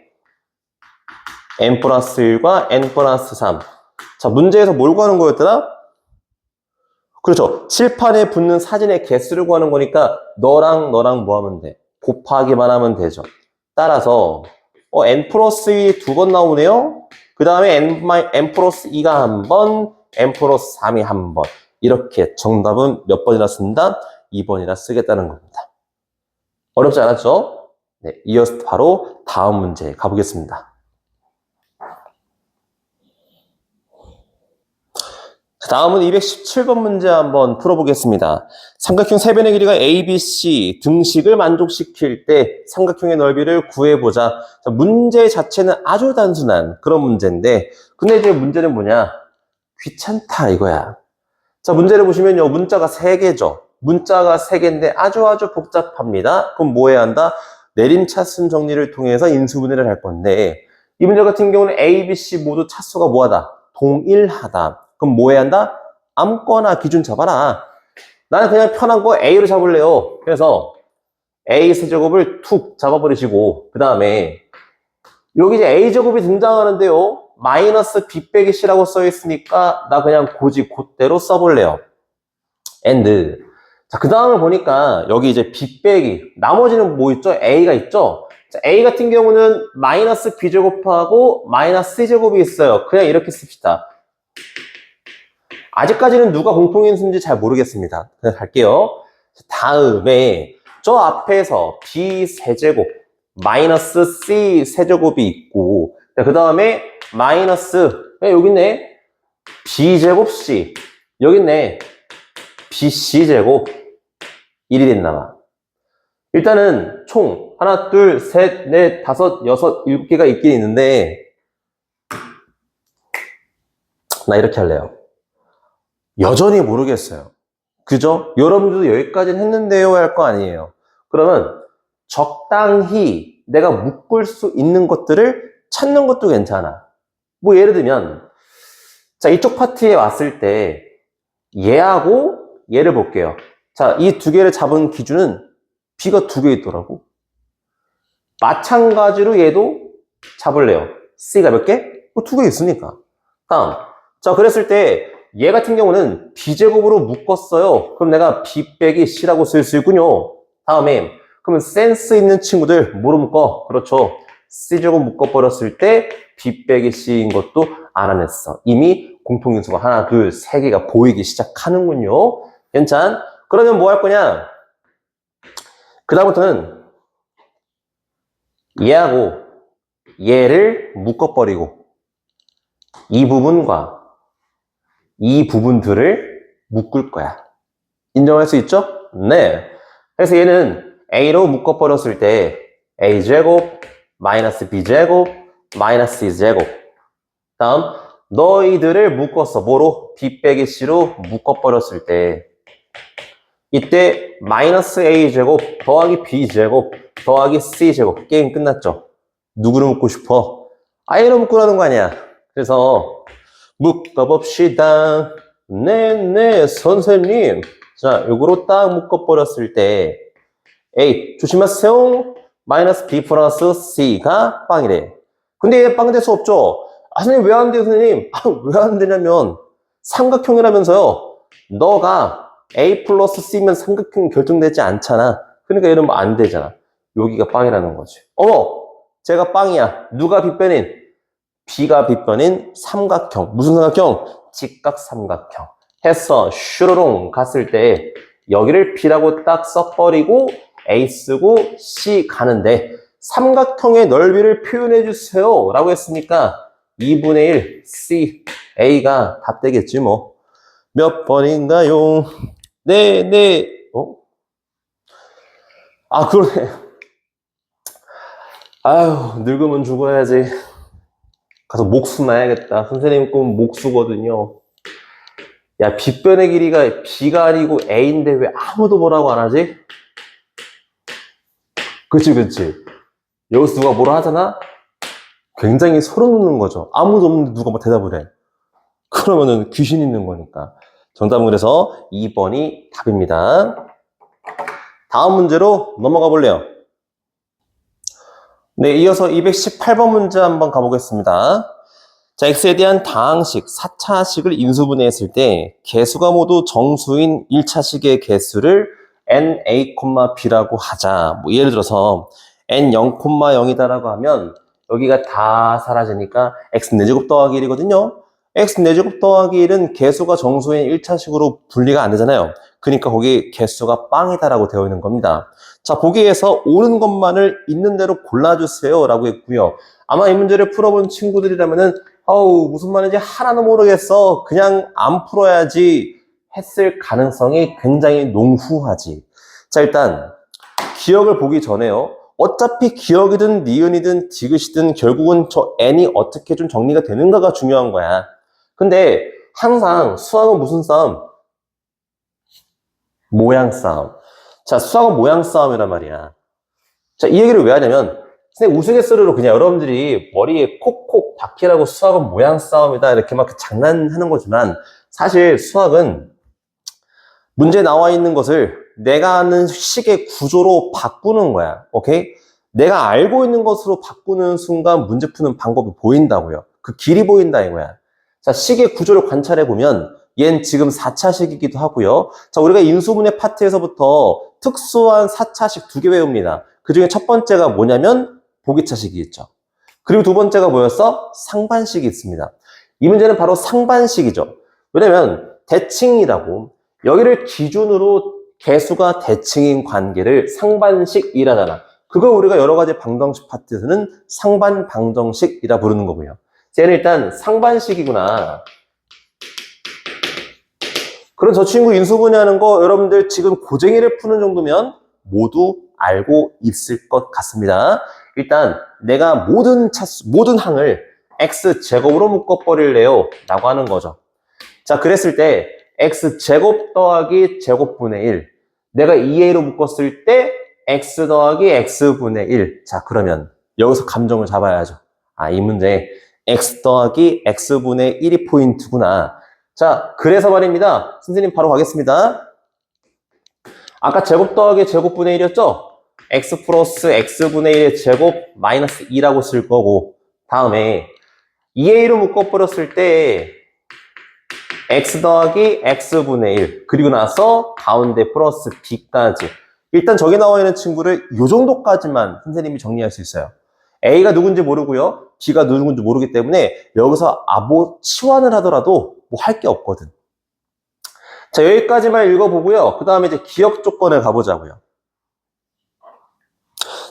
n 플러스 1과 n 플러스 3. 자, 문제에서 뭘 구하는 거였더라? 그렇죠. 칠판에 붙는 사진의 개수를 구하는 거니까 너랑 뭐 하면 돼? 곱하기만 하면 되죠. 따라서 n 플러스 2 두 번 나오네요. 그 다음에 n 플러스 2가 한 번, n 플러스 3이 한 번. 이렇게 정답은 몇 번이나 쓴다? 2번이나 쓰겠다는 겁니다. 어렵지 않았죠? 네, 이어서 바로 다음 문제 가보겠습니다. 다음은 217번 문제 한번 풀어보겠습니다. 삼각형 세변의 길이가 ABC 등식을 만족시킬 때 삼각형의 넓이를 구해보자. 자, 문제 자체는 아주 단순한 그런 문제인데, 근데 이제 문제는 뭐냐? 귀찮다 이거야. 자, 문제를 보시면요, 문자가 3개죠. 문자가 3개인데 아주 복잡합니다. 그럼 뭐 해야 한다? 내림차순 정리를 통해서 인수분해를 할 건데, 이 문제 같은 경우는 A, B, C 모두 차수가 뭐하다? 동일하다. 그럼 뭐 해야 한다? 아무거나 기준 잡아라. 나는 그냥 편한 거 A로 잡을래요. 그래서 A 세제곱을 툭 잡아버리시고, 그 다음에 여기 이제 A제곱이 등장하는데요, 마이너스 B 빼기 C라고 써있으니까 나 그냥 그대로 써볼래요. and. 자, 그 다음을 보니까 여기 이제 B 빼기, 나머지는 뭐 있죠? A가 있죠? 자, A 같은 경우는 마이너스 B제곱하고 마이너스 C제곱이 있어요. 그냥 이렇게 씁시다. 아직까지는 누가 공통인수인지 잘 모르겠습니다. 그냥 갈게요. 다음에 저 앞에서 B 세제곱 마이너스 C 세제곱이 있고, 그 다음에 마이너스, 여기 있네, B제곱 C, 여기 있네, BC제곱 1이 됐나봐. 일단은 총 하나, 둘, 셋, 넷, 다섯, 여섯, 7개가 있긴 있는데, 나 이렇게 할래요. 여전히 모르겠어요. 그죠? 여러분들도 여기까지는 했는데요 할 거 아니에요. 그러면 적당히 내가 묶을 수 있는 것들을 찾는 것도 괜찮아. 뭐 예를 들면, 자, 이쪽 파트에 왔을 때 얘하고 얘를 볼게요. 자, 이 2개를 잡은 기준은 B가 2개 있더라고. 마찬가지로 얘도 잡을래요. C가 몇 개? 뭐 2개 있으니까. 다음. 자, 그랬을 때 얘 같은 경우는 B제곱으로 묶었어요. 그럼 내가 B 빼기 C라고 쓸 수 있군요. 다음에 그러면 센스 있는 친구들 뭐로 묶어? 그렇죠. C제곱 묶어버렸을 때 B 빼기 C인 것도 알아냈어. 이미 공통인수가 하나, 둘, 3개가 보이기 시작하는군요. 괜찮? 그러면 뭐 할 거냐? 그 다음부터는 얘하고 얘를 묶어버리고 이 부분과 이 부분들을 묶을 거야. 인정할 수 있죠? 네. 그래서 얘는 A로 묶어버렸을 때 A제곱 마이너스 B제곱 마이너스 C제곱. 다음 너희들을 묶었어. 뭐로? B 빼기 C로 묶어버렸을 때 이때 마이너스 A제곱 더하기 B제곱 더하기 C제곱. 게임 끝났죠? 누구를 묶고 싶어? A로 묶으라는 거 아니야. 그래서 묶어봅시다. 네, 선생님. 자, 요거로 딱 묶어버렸을 때 A, 조심하세요. 마이너스 B 플러스 C가 빵이래. 근데 얘 빵 될 수 없죠? 아, 선생님 왜 안 돼요, 선생님? 아, 왜 안 되냐면 삼각형이라면서요. 너가 A 플러스 C면 삼각형이 결정되지 않잖아. 그러니까 얘는 뭐 안 되잖아. 여기가 빵이라는 거지. 어머, 제가 빵이야. 누가 빗변인? B가 빗변인 삼각형. 무슨 삼각형? 직각삼각형. 해서 슈르롱 갔을 때 여기를 B라고 딱 써버리고 A 쓰고 C 가는데 삼각형의 넓이를 표현해 주세요 라고 했으니까 2분의 1 C A가 답 되겠지 뭐. 몇 번인가요? 네. 아, 그러네. 아유, 늙으면 죽어야지. 가서 목수 나야겠다. 선생님 꿈은 목수거든요. 야, 빗변의 길이가 B가 아니고 A인데 왜 아무도 뭐라고 안 하지? 그치. 여기서 누가 뭐라 하잖아? 굉장히 소름 돋는 거죠. 아무도 없는데 누가 뭐 대답을 해. 그러면은 귀신 있는 거니까. 정답은 그래서 2번이 답입니다. 다음 문제로 넘어가 볼래요. 네, 이어서 218번 문제 한번 가보겠습니다. 자, x에 대한 다항식, 4차식을 인수분해했을 때 개수가 모두 정수인 1차식의 개수를 na, b라고 하자. 뭐 예를 들어서 n 0,0이다라고 하면 여기가 다 사라지니까 x는 4제곱 더하기 1이거든요. x 4제곱 더하기 1은 개수가 정수인 1차식으로 분리가 안 되잖아요. 그러니까 거기 개수가 빵이다라고 되어 있는 겁니다. 자, 보기에서 오는 것만을 있는 대로 골라주세요 라고 했고요. 아마 이 문제를 풀어본 친구들이라면은 아우 무슨 말인지 하나도 모르겠어, 그냥 안 풀어야지 했을 가능성이 굉장히 농후하지. 자, 일단 기억을 보기 전에요, 어차피 기억이든 니은이든 디귿이든 결국은 저 n이 어떻게 좀 정리가 되는가가 중요한 거야. 근데 항상 수학은 무슨 싸움? 모양 싸움. 자, 수학은 모양 싸움이란 말이야. 자, 이 얘기를 왜 하냐면 선생님 우스갯소리로 그냥 여러분들이 머리에 콕콕 박히라고 수학은 모양 싸움이다 이렇게 막 장난하는 거지만, 사실 수학은 문제 나와 있는 것을 내가 아는 식의 구조로 바꾸는 거야. 오케이? 내가 알고 있는 것으로 바꾸는 순간 문제 푸는 방법이 보인다고요. 그 길이 보인다 이거야. 자, 식의 구조를 관찰해 보면 얘는 지금 4차식이기도 하고요. 자, 우리가 인수분해 파트에서부터 특수한 4차식 2개 외웁니다. 그 중에 첫 번째가 뭐냐면 보기차식이 있죠. 그리고 두 번째가 뭐였어? 상반식이 있습니다. 이 문제는 바로 상반식이죠. 왜냐면 대칭이라고, 여기를 기준으로 개수가 대칭인 관계를 상반식이라잖아. 그걸 우리가 여러 가지 방정식 파트에서는 상반 방정식이라 부르는 거고요. 얘는 일단 상반식이구나. 그럼 저 친구 인수분해하는 거 여러분들 지금 고쟁이를 푸는 정도면 모두 알고 있을 것 같습니다. 일단 내가 모든 항을 x제곱으로 묶어버릴래요 라고 하는 거죠. 자, 그랬을 때 x제곱 더하기 제곱분의 1, 내가 2a로 묶었을 때 x 더하기 x분의 1. 자, 그러면 여기서 감정을 잡아야죠. 아, 이 문제 x 더하기 x분의 1이 포인트구나. 자, 그래서 말입니다. 선생님 바로 가겠습니다. 아까 제곱 더하기 제곱분의 1이었죠? x 플러스 x분의 1의 제곱 마이너스 2라고 쓸 거고, 다음에 2a로 묶어버렸을 때 x 더하기 x분의 1, 그리고 나서 가운데 플러스 b까지. 일단 저기 나와 있는 친구를 이 정도까지만 선생님이 정리할 수 있어요. a가 누군지 모르고요, b가 누군지 모르기 때문에 여기서 뭐 치환을 하더라도 뭐 할 게 없거든. 자, 여기까지만 읽어보고요. 그 다음에 이제 기억 조건을 가보자고요.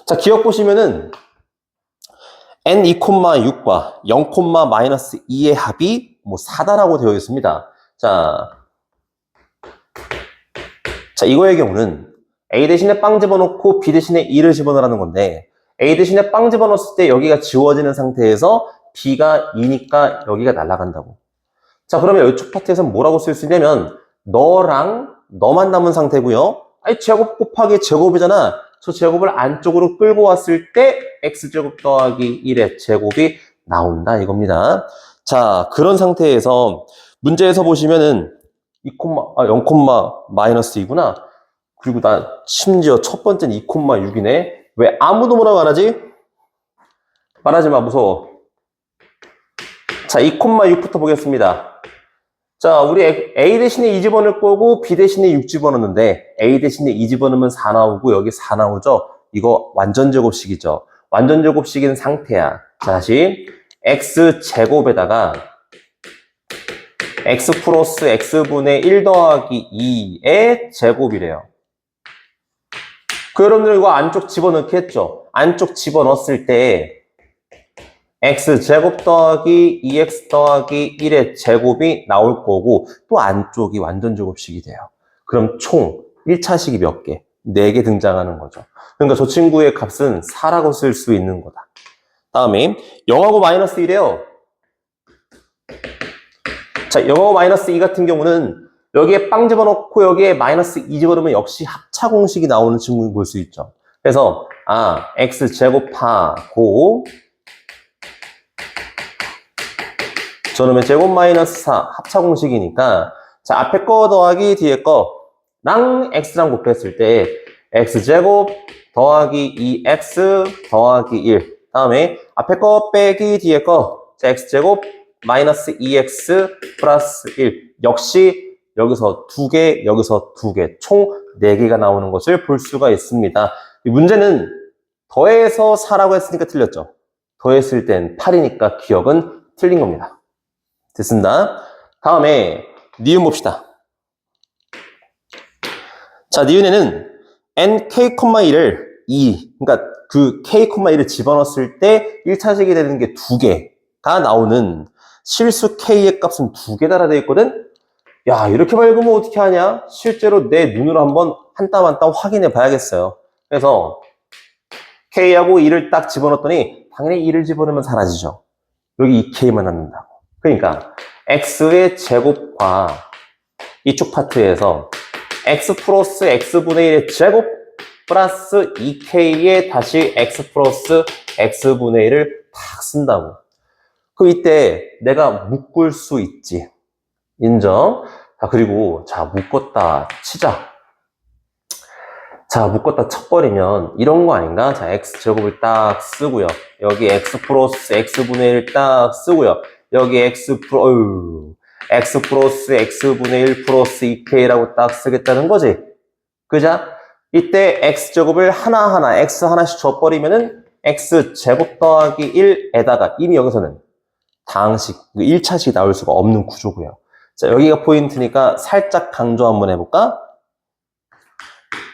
자, 기억 보시면은 n 2,6과 0,-2의 합이 뭐 4다라고 되어 있습니다. 자, 이거의 경우는 a 대신에 빵 집어넣고 b 대신에 2를 집어넣으라는 건데, a 대신에 빵 집어넣었을 때 여기가 지워지는 상태에서 b가 2니까 여기가 날아간다고. 자, 그러면 이쪽 파트에서는 뭐라고 쓸 수 있냐면 너랑 너만 남은 상태고요. 아니, 제곱 곱하기 제곱이잖아. 저 제곱을 안쪽으로 끌고 왔을 때 x제곱 더하기 1의 제곱이 나온다 이겁니다. 자, 그런 상태에서 문제에서 보시면은 0,-2구나. 그리고 나 심지어 첫 번째는 2,6이네. 왜 아무도 뭐라고 안 하지? 말하지 마, 무서워. 자, 2,6부터 보겠습니다. 자, 우리 a 대신에 2 집어넣을 거고 b 대신에 6 집어넣는데 a 대신에 2 집어넣으면 4 나오고 여기 4 나오죠? 이거 완전제곱식이죠. 완전제곱식인 상태야. 자, 다시 x제곱에다가 x 플러스 x분의 1 더하기 2의 제곱이래요. 그 여러분들 이거 안쪽 집어넣기 했죠? 안쪽 집어넣었을 때 x제곱 더하기 2x 더하기 1의 제곱이 나올 거고, 또 안쪽이 완전제곱식이 돼요. 그럼 총 1차식이 몇 개? 4개 등장하는 거죠. 그러니까 저 친구의 값은 4라고 쓸 수 있는 거다. 다음에 0하고 마이너스 1이에요. 자, 0하고 마이너스 2 같은 경우는 여기에 빵 집어넣고 여기에 마이너스 2 집어넣으면 역시 합차 공식이 나오는 친구를 볼 수 있죠. 그래서 x제곱하고 저놈의 제곱 마이너스 4 합차 공식이니까, 자, 앞에 거 더하기 뒤에 거랑 x랑 곱했을 때 x제곱 더하기 2x 더하기 1, 다음에 앞에 거 빼기 뒤에 거, 자, x제곱 마이너스 2x 플러스 1, 역시 여기서 2개, 여기서 2개, 총 4개가 나오는 것을 볼 수가 있습니다. 이 문제는 더해서 4라고 했으니까 틀렸죠. 더했을 땐 8이니까 기억은 틀린 겁니다. 됐습니다. 다음에 니은 봅시다. 자, 니은에는 nk,1을 2, 그러니까 그 k,1을 집어넣었을 때 1차식이 되는 게 2개가 나오는 실수 k의 값은 2개다라 되어 있거든? 야, 이렇게 밝으면 어떻게 하냐? 실제로 내 눈으로 한번 한 땀 한 땀 확인해 봐야겠어요. 그래서 k하고 2를 딱 집어넣었더니 당연히 2를 집어넣으면 사라지죠. 여기 2k만 남는다고. 그러니까 x의 제곱과 이쪽 파트에서 x 플러스 x분의 1의 제곱 플러스 2k에 다시 x 플러스 x분의 1을 탁 쓴다고. 그럼 이때 내가 묶을 수 있지. 인정. 자, 그리고 자, 묶었다 치자. 자, 묶었다 쳐버리면 이런 거 아닌가? 자, x제곱을 딱 쓰고요. 여기 x 플러스 x분의 1 딱 쓰고요. 여기 x 플러스 x분의 1 플러스 2k라고 딱 쓰겠다는 거지. 그자? 이때 x제곱을 하나하나 x 하나씩 줘버리면은 x제곱 더하기 1에다가 이미 여기서는 다항식, 1차식이 나올 수가 없는 구조고요. 자, 여기가 포인트니까 살짝 강조 한번 해볼까?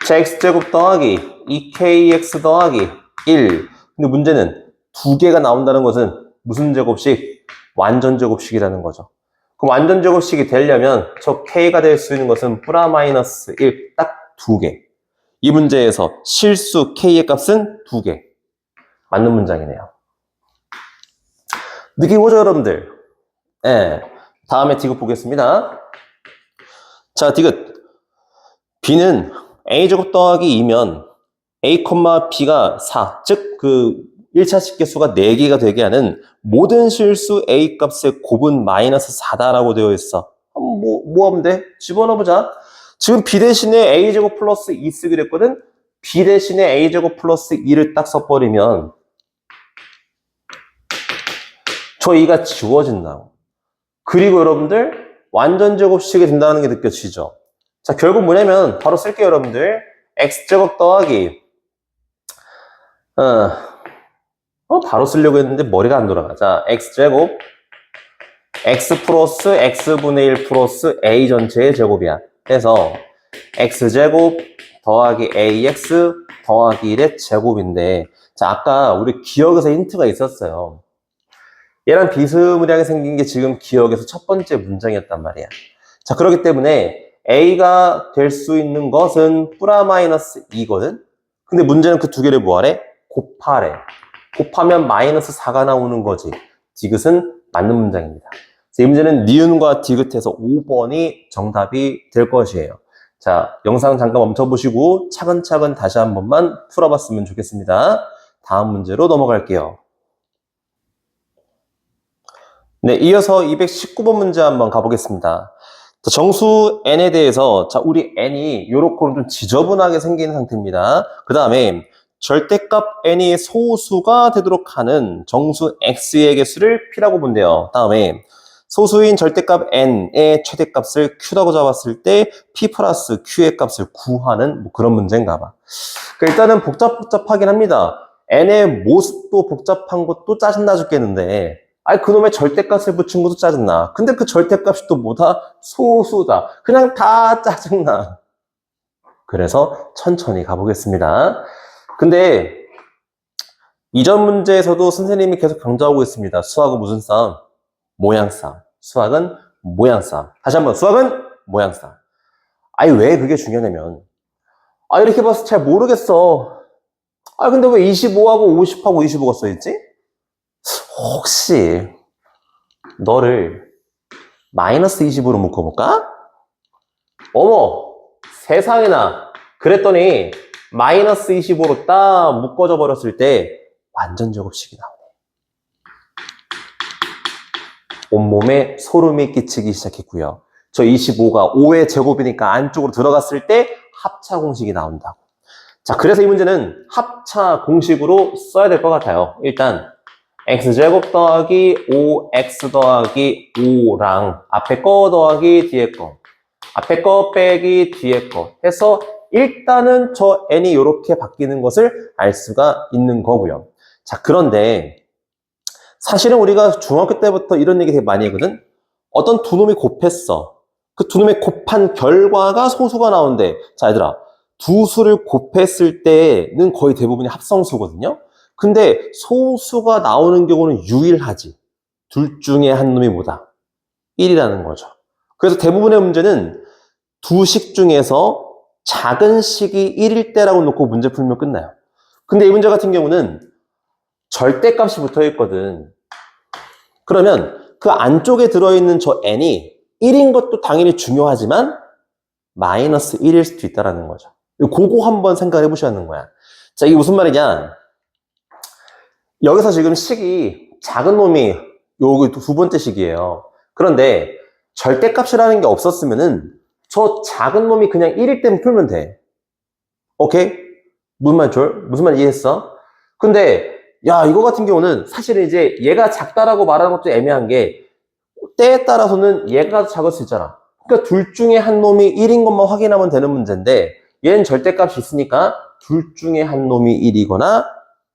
자, x제곱 더하기 2kx 더하기 1. 근데 문제는 2개가 나온다는 것은 무슨 제곱식? 완전 제곱식이라는 거죠. 그럼 완전 제곱식이 되려면 저 k가 될 수 있는 것은 플라 마이너스 1, 딱 2개. 이 문제에서 실수 k의 값은 2개. 맞는 문장이네요. 느낌 오죠, 여러분들? 예. 다음에 디귿 보겠습니다. 자, 디귿. b는 a제곱 더하기 2면 a, b가 4. 즉, 그 1차식 개수가 4개가 되게 하는 모든 실수 a 값의 곱은 마이너스 4다라고 되어 있어. 뭐 하면 돼? 집어넣어보자. 지금 b 대신에 a제곱 플러스 2 쓰기로 했거든? b 대신에 a제곱 플러스 2를 딱 써버리면 저 2가 지워진다고. 그리고 여러분들 완전 제곱식이 된다는 게 느껴지죠? 자, 결국 뭐냐면 바로 쓸게요, 여러분들. x제곱 더하기 바로 쓰려고 했는데 머리가 안 돌아가. 자, x제곱 x 플러스 x분의 1 플러스 a 전체의 제곱이야. 그래서 x제곱 더하기 ax 더하기 1의 제곱인데, 자, 아까 우리 기억에서 힌트가 있었어요. 얘랑 비스무리하게 생긴 게 지금 기억에서 첫 번째 문장이었단 말이야. 자, 그렇기 때문에 a가 될 수 있는 것은 플라 마이너스 2거든? 근데 문제는 그 두 개를 뭐하래? 곱하래. 곱하면 마이너스 4가 나오는 거지. 디귿은 맞는 문장입니다. 이 문제는 니은과 디귿에서 5번이 정답이 될 것이에요. 자, 영상 잠깐 멈춰보시고 차근차근 다시 한 번만 풀어봤으면 좋겠습니다. 다음 문제로 넘어갈게요. 네, 이어서 219번 문제 한번 가보겠습니다. 자, 정수 n에 대해서, 자, 우리 n이 이렇게 좀 지저분하게 생긴 상태입니다. 그 다음에 절대값 n이 소수가 되도록 하는 정수 x의 개수를 p라고 본대요. 다음에 소수인 절대값 n의 최대값을 q라고 잡았을 때 p 플러스 q의 값을 구하는 뭐 그런 문제인가 봐. 그러니까 일단은 복잡하긴 합니다. n의 모습도 복잡한 것도 짜증나 죽겠는데, 아니, 그놈의 절대값을 붙인 것도 짜증나. 근데 그 절대값이 또 뭐다? 소수다. 그냥 다 짜증나. 그래서 천천히 가보겠습니다. 근데 이전 문제에서도 선생님이 계속 강조하고 있습니다. 수학은 무슨 싸움? 모양 싸움. 수학은 모양 싸움. 다시 한번, 수학은 모양 싸움. 아니, 왜 그게 중요하냐면, 아, 이렇게 봐서 잘 모르겠어. 아, 근데 왜 25하고 50하고 25가 써있지? 혹시 너를 마이너스 20으로 묶어볼까? 어머, 세상에나. 그랬더니 마이너스 25로 딱 묶어져 버렸을 때 완전 제곱식이 나오네. 온몸에 소름이 끼치기 시작했고요. 저 25가 5의 제곱이니까 안쪽으로 들어갔을 때 합차 공식이 나온다고. 자, 그래서 이 문제는 합차 공식으로 써야 될 것 같아요. 일단 x제곱 더하기 5x 더하기 5랑 앞에 거 더하기 뒤에 거, 앞에 거 빼기 뒤에 거 해서 일단은 저 n이 이렇게 바뀌는 것을 알 수가 있는 거고요. 자, 그런데 사실은 우리가 중학교 때부터 이런 얘기 되게 많이 하거든. 어떤 두 놈이 곱했어. 그 두 놈의 곱한 결과가 소수가 나오는데, 자, 얘들아. 두 수를 곱했을 때는 거의 대부분이 합성수거든요. 근데 소수가 나오는 경우는 유일하지. 둘 중에 한 놈이 뭐다? 1이라는 거죠. 그래서 대부분의 문제는 두 식 중에서 작은 식이 1일 때라고 놓고 문제 풀면 끝나요. 근데 이 문제 같은 경우는 절대값이 붙어 있거든. 그러면 그 안쪽에 들어있는 저 n이 1인 것도 당연히 중요하지만 마이너스 1일 수도 있다는 거죠. 그거 한번 생각해 보셔야 하는 거야. 자, 이게 무슨 말이냐? 여기서 지금 식이 작은 놈이 여기 두 번째 식이에요. 그런데 절대값이라는 게 없었으면은 저 작은 놈이 그냥 1일 때만 풀면 돼. 오케이? 무슨 말인지 무슨 말 이해했어? 근데 야, 이거 같은 경우는 사실은 이제 얘가 작다라고 말하는 것도 애매한 게 때에 따라서는 얘가 작을 수 있잖아. 그러니까 둘 중에 한 놈이 1인 것만 확인하면 되는 문제인데 얘는 절대값이 있으니까 둘 중에 한 놈이 1이거나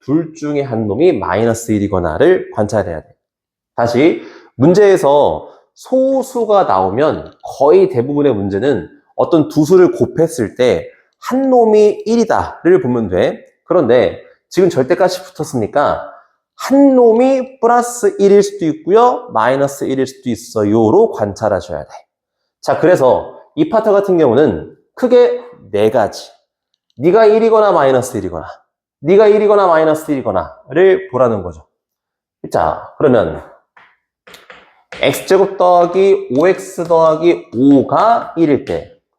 둘 중에 한 놈이 마이너스 1이거나를 관찰해야 돼. 다시 문제에서 소수가 나오면 거의 대부분의 문제는 어떤 두 수를 곱했을 때 한 놈이 1이다를 보면 돼. 그런데 지금 절대값이 붙었으니까 한 놈이 플러스 1일 수도 있고요. 마이너스 1일 수도 있어요로 관찰하셔야 돼. 자, 그래서 이 파트 같은 경우는 크게 네 가지. 네가 1이거나 마이너스 1이거나 네가 1이거나 마이너스 1이거나를 보라는 거죠. 자, 그러면 x제곱 더하기 5x 더하기 5가 1일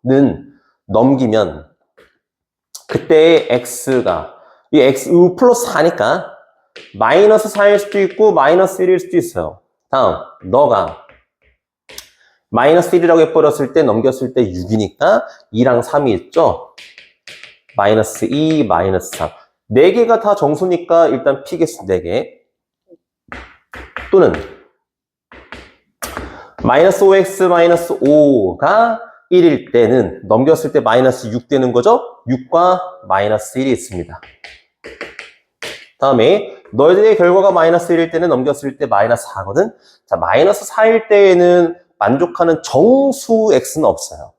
때는 넘기면 그때의 x가 이 x 플러스 4니까 마이너스 4일 수도 있고 마이너스 1일 수도 있어요. 다음 너가 마이너스 1이라고 해버렸을 때 넘겼을 때 6이니까 2랑 3이 있죠. 마이너스 2, 마이너스 3 4개가 다 정수니까 일단 피개수 4개 또는 마이너스 5x 마이너스 5가 1일 때는 넘겼을 때 마이너스 6 되는 거죠. 6과 마이너스 1이 있습니다. 다음에 너희들의 결과가 마이너스 1일 때는 넘겼을 때 마이너스 4거든. 자, 마이너스 4일 때에는 만족하는 정수 x는 없어요.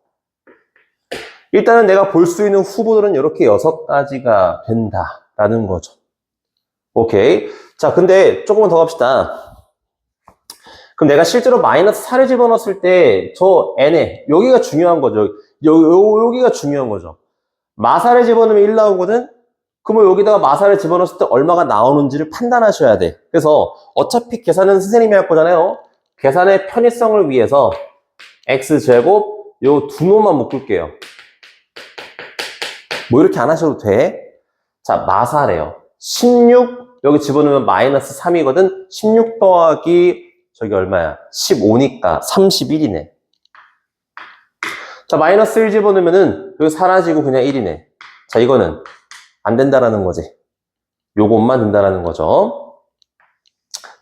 일단은 내가 볼 수 있는 후보들은 이렇게 6가지가 된다라는 거죠. 오케이. 자, 근데 조금만 더 갑시다. 그럼 내가 실제로 마이너스 4를 집어넣었을 때 저 n에 여기가 중요한 거죠. 여기가 중요한 거죠. 마사를 집어넣으면 1 나오거든. 그러면 여기다가 마사를 집어넣었을 때 얼마가 나오는지를 판단하셔야 돼. 그래서 어차피 계산은 선생님이 할 거잖아요. 계산의 편의성을 위해서 x제곱 요 두 놈만 묶을게요. 뭐 이렇게 안 하셔도 돼. 자, 마사래요. 16 여기 집어넣으면 마이너스 3이거든. 16 더하기 저기 얼마야? 15니까 31이네. 자, 마이너스 1 집어넣으면은 여기 사라지고 그냥 1이네. 자, 이거는 안 된다라는 거지. 요것만 된다라는 거죠.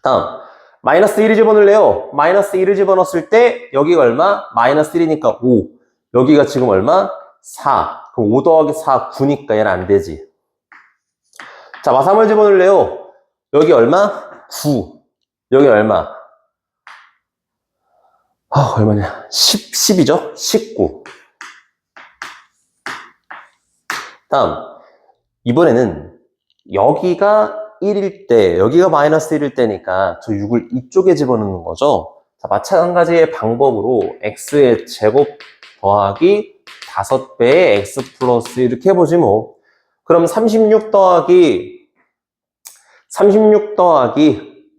다음, 마이너스 1을 집어넣을래요. 마이너스 1을 집어넣었을 때 여기가 얼마? 마이너스 1이니까 5. 여기가 지금 얼마? 4. 그럼 5 더하기 4, 9니까 얘는 안 되지. 자, 마3을 집어넣을래요. 여기 얼마? 9. 여기 얼마? 얼마냐? 10이죠? 19. 다음, 이번에는 여기가 1일 때, 여기가 마이너스 1일 때니까 저 6을 이쪽에 집어넣는 거죠. 자, 마찬가지의 방법으로 x의 제곱 더하기 5배의 x 플러스 이렇게 해보지 뭐. 그럼 36 더하기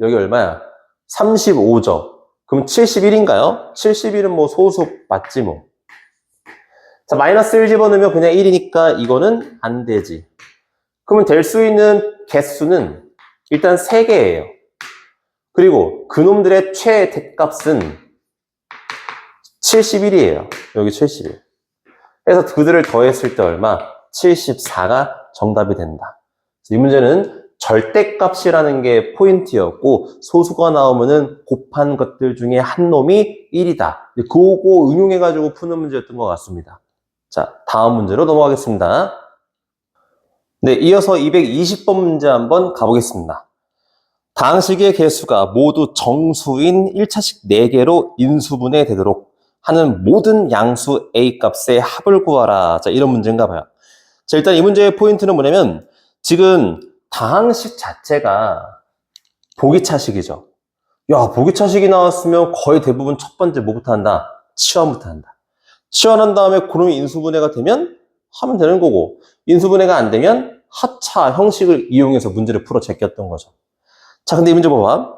여기 얼마야? 35죠. 그럼 71인가요? 71은 뭐 소수 맞지 뭐. 자, 마이너스 1 집어넣으면 그냥 1이니까 이거는 안 되지. 그러면 될 수 있는 개수는 일단 3개예요. 그리고 그놈들의 최대값은 71이에요. 여기 71. 그래서 그들을 더했을 때 얼마? 74가 정답이 된다. 이 문제는 절대값이라는 게 포인트였고 소수가 나오면은 곱한 것들 중에 한 놈이 1이다. 그거 응용해가지고 푸는 문제였던 것 같습니다. 자, 다음 문제로 넘어가겠습니다. 네, 이어서 220번 문제 한번 가보겠습니다. 다항식의 개수가 모두 정수인 1차식 4개로 인수분해 되도록 하는 모든 양수 A 값의 합을 구하라. 자, 이런 문제인가 봐요. 자, 일단 이 문제의 포인트는 뭐냐면 지금 다항식 자체가 보기차식이죠. 야, 보기차식이 나왔으면 거의 대부분 첫 번째 뭐부터 한다? 치환부터 한다. 치환한 다음에 그놈이 인수분해가 되면 하면 되는 거고, 인수분해가 안 되면 합차 형식을 이용해서 문제를 풀어 제꼈던 거죠. 자, 근데 이 문제 봐봐.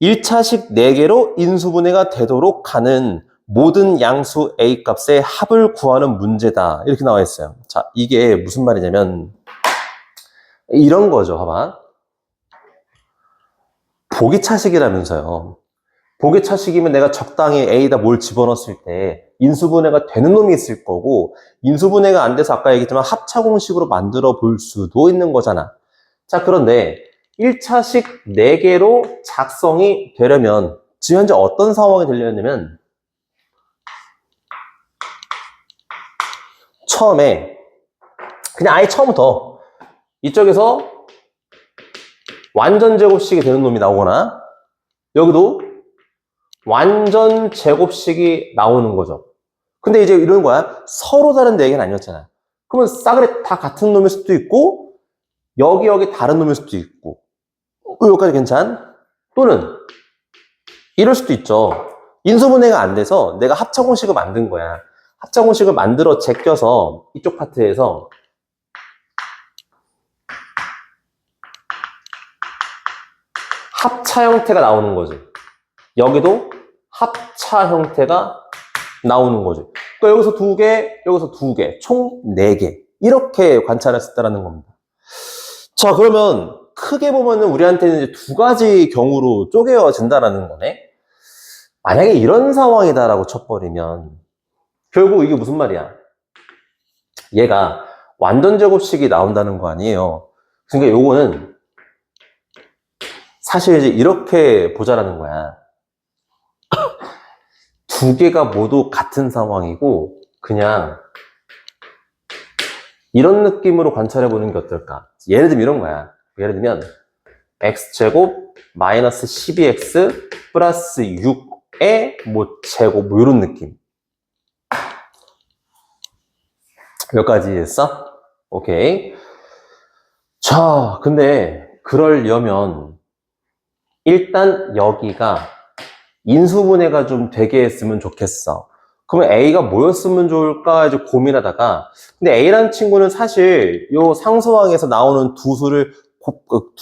1차식 4개로 인수분해가 되도록 하는 모든 양수 A 값의 합을 구하는 문제다. 이렇게 나와 있어요. 자, 이게 무슨 말이냐면 이런 거죠. 봐봐. 보기차식이라면서요. 보기차식이면 내가 적당히 A에다 뭘 집어넣었을 때 인수분해가 되는 놈이 있을 거고, 인수분해가 안 돼서 아까 얘기했지만 합차 공식으로 만들어 볼 수도 있는 거잖아. 자, 그런데 1차식 4개로 작성이 되려면 지금 현재 어떤 상황이 되려냐면 처음에 그냥 아예 처음부터 이쪽에서 완전 제곱식이 되는 놈이 나오거나 여기도 완전 제곱식이 나오는 거죠. 근데 이제 이런 거야. 서로 다른 4개는 아니었잖아. 그러면 싸그리 다 같은 놈일 수도 있고 여기 다른 놈일 수도 있고 여기까지 괜찮? 또는 이럴 수도 있죠. 인수분해가 안 돼서 내가 합차공식을 만든 거야. 합차공식을 만들어 제껴서 이쪽 파트에서 합차 형태가 나오는 거지. 여기도 합차 형태가 나오는 거죠. 그러니까 여기서 2개, 여기서 2개, 총 4개. 이렇게 관찰했었다는 겁니다. 자, 그러면 크게 보면은 우리한테는 이제 2가지 경우로 쪼개어진다는 거네. 만약에 이런 상황이다라고 쳐버리면 결국 이게 무슨 말이야? 얘가 완전 제곱식이 나온다는 거 아니에요. 그러니까 요거는 사실 이제 이렇게 보자라는 거야. 2개가 모두 같은 상황이고 그냥 이런 느낌으로 관찰해 보는 게 어떨까? 예를 들면 이런 거야. 예를 들면 x제곱 마이너스 12x 플러스 6의 뭐 제곱 뭐 이런 느낌. 여기까지 했어? 오케이. 자, 근데 그러려면 일단 여기가 인수분해가 좀 되게 했으면 좋겠어. 그러면 A가 뭐였으면 좋을까 이제 고민하다가, 근데 A라는 친구는 사실 요 상수항에서 나오는 두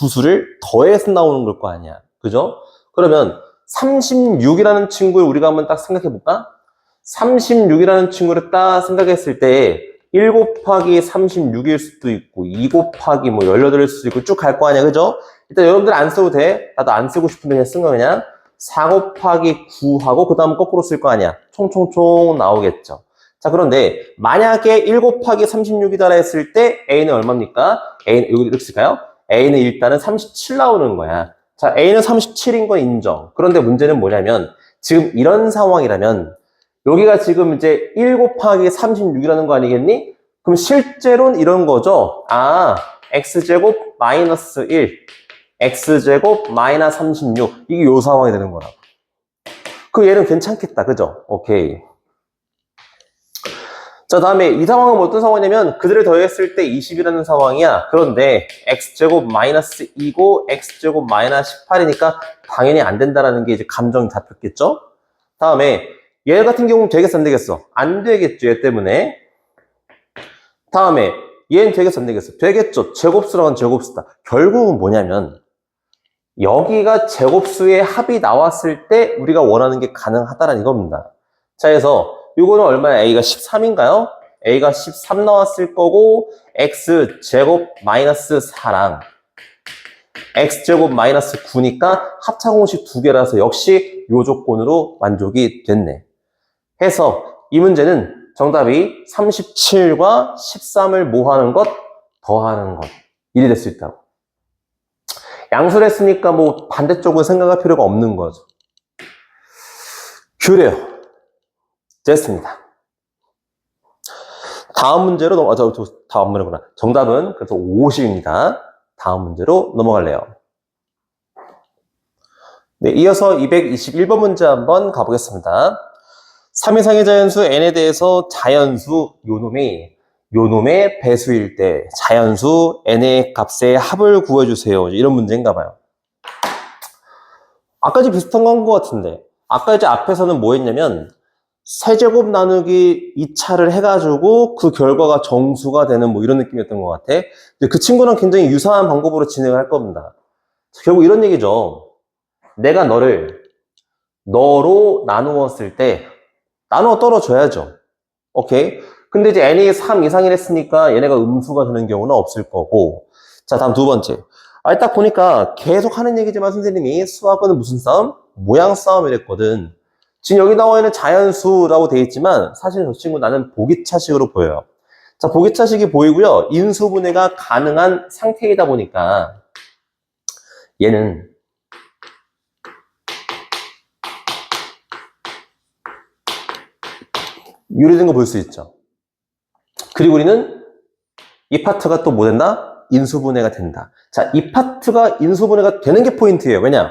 수를 더해서 나오는 걸 거 아니야. 그죠? 그러면 36이라는 친구를 우리가 한번 딱 생각해 볼까? 36이라는 친구를 딱 생각했을 때 1 곱하기 36일 수도 있고 2 곱하기 뭐 18일 수도 있고 쭉 갈 거 아니야. 그죠? 일단 여러분들 안 써도 돼. 나도 안 쓰고 싶은데 그냥 쓴 거 그냥 4 곱하기 9하고 그 다음 거꾸로 쓸 거 아니야. 총총총 나오겠죠. 자, 그런데 만약에 1 곱하기 36이다 했을 때 A는 얼마입니까? A는 여기 이렇게 쓸까요? A는 일단은 37 나오는 거야. 자, A는 37인 건 인정. 그런데 문제는 뭐냐면 지금 이런 상황이라면 여기가 지금 이제 1 곱하기 36이라는 거 아니겠니? 그럼 실제로는 이런 거죠. 아, x제곱 마이너스 1, x제곱 마이너스 36. 이게 요 상황이 되는 거라고. 그 얘는 괜찮겠다. 그죠? 오케이. 자, 다음에 이 상황은 어떤 상황이냐면 그들을 더했을 때 20이라는 상황이야. 그런데 x제곱 마이너스 2고 x제곱 마이너스 18이니까 당연히 안 된다라는 게 이제 감정이 잡혔겠죠? 다음에 얘 같은 경우는 되겠어, 안 되겠어? 안 되겠죠, 얘 때문에. 다음에 얘는 되겠어, 안 되겠어? 되겠죠. 제곱수랑은 제곱수다. 결국은 뭐냐면 여기가 제곱수의 합이 나왔을 때 우리가 원하는 게 가능하다라는 이겁니다. 자, 그래서 이거는 얼마야? A가 13인가요? A가 13 나왔을 거고 x제곱 마이너스 4랑 x제곱 마이너스 9니까 합차공식 2개라서 역시 이 조건으로 만족이 됐네. 해서 이 문제는 정답이 37과 13을 뭐 하는 것? 더하는 것. 이리 될 수 있다고. 양수를 했으니까 뭐 반대쪽으로 생각할 필요가 없는 거죠. 그래요. 됐습니다. 다음 문제로 다음 문제구나. 정답은 그래서 50입니다. 다음 문제로 넘어갈래요. 네, 이어서 221번 문제 한번 가보겠습니다. 3 이상의 자연수 n에 대해서 자연수 요놈의 배수일 때 자연수 n의 값의 합을 구해주세요. 이런 문제인가 봐요. 아까 좀 비슷한 거 한 것 같은데, 아까 이제 앞에서는 뭐 했냐면 세제곱 나누기 2차를 해가지고 그 결과가 정수가 되는 뭐 이런 느낌이었던 것 같아. 그 친구랑 굉장히 유사한 방법으로 진행을 할 겁니다. 결국 이런 얘기죠. 내가 너로 나누었을 때 나누어 떨어져야죠. 오케이. 근데 이제 n이 3 이상이 했으니까 얘네가 음수가 되는 경우는 없을 거고. 자, 다음 두 번째. 딱 보니까 계속 하는 얘기지만 선생님이 수학은 무슨 싸움? 모양 싸움이랬거든. 지금 여기 나와 있는 자연수라고 되어 있지만 사실 저 친구 나는 보기차식으로 보여요. 자, 보기차식이 보이고요. 인수분해가 가능한 상태이다 보니까 얘는 유리된 거 볼 수 있죠. 그리고 우리는 이 파트가 또 뭐 된다? 인수분해가 된다. 자, 이 파트가 인수분해가 되는 게 포인트예요. 왜냐?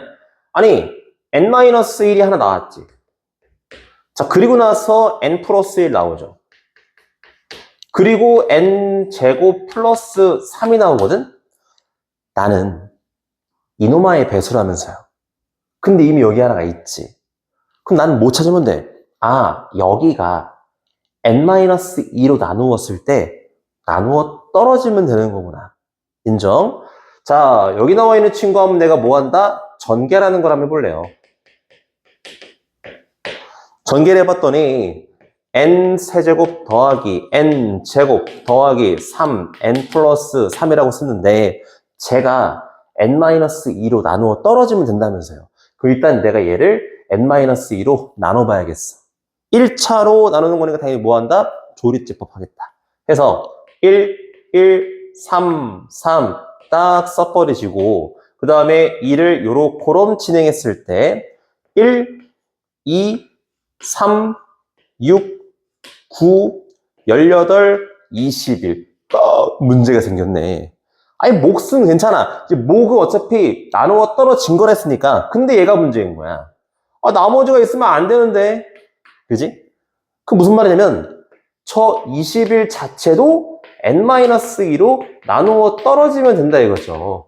아니, n-1이 하나 나왔지. 자, 그리고 나서 n 플러스 1 나오죠. 그리고 n제곱 플러스 3이 나오거든? 나는 이노마의 배수라면서요. 근데 이미 여기 하나가 있지. 그럼 나는 뭐 찾으면 돼? 아, 여기가 n-2로 나누었을 때 나누어 떨어지면 되는 거구나. 인정? 자, 여기 나와 있는 친구 하면 내가 뭐 한다? 전개라는 걸 한번 해볼래요. 전개를 해봤더니 n 세제곱 더하기 n 제곱 더하기 3 n 플러스 3이라고 쓰는데 제가 n-2로 나누어 떨어지면 된다면서요. 그럼 일단 내가 얘를 n-2로 나눠봐야겠어. 1차로 나누는 거니까 당연히 뭐 한다? 조립제법 하겠다. 해서 1, 1, 3, 3 딱 써버리시고 그 다음에 2를 요렇게럼 진행했을 때 1, 2, 3, 6, 9, 18, 21 문제가 생겼네. 아니 목은 괜찮아. 이제 목은 어차피 나누어 떨어진 거랬으니까. 근데 얘가 문제인 거야. 나머지가 있으면 안 되는데. 그지? 그 무슨 말이냐면 저 21 자체도 n-2로 나누어 떨어지면 된다 이거죠.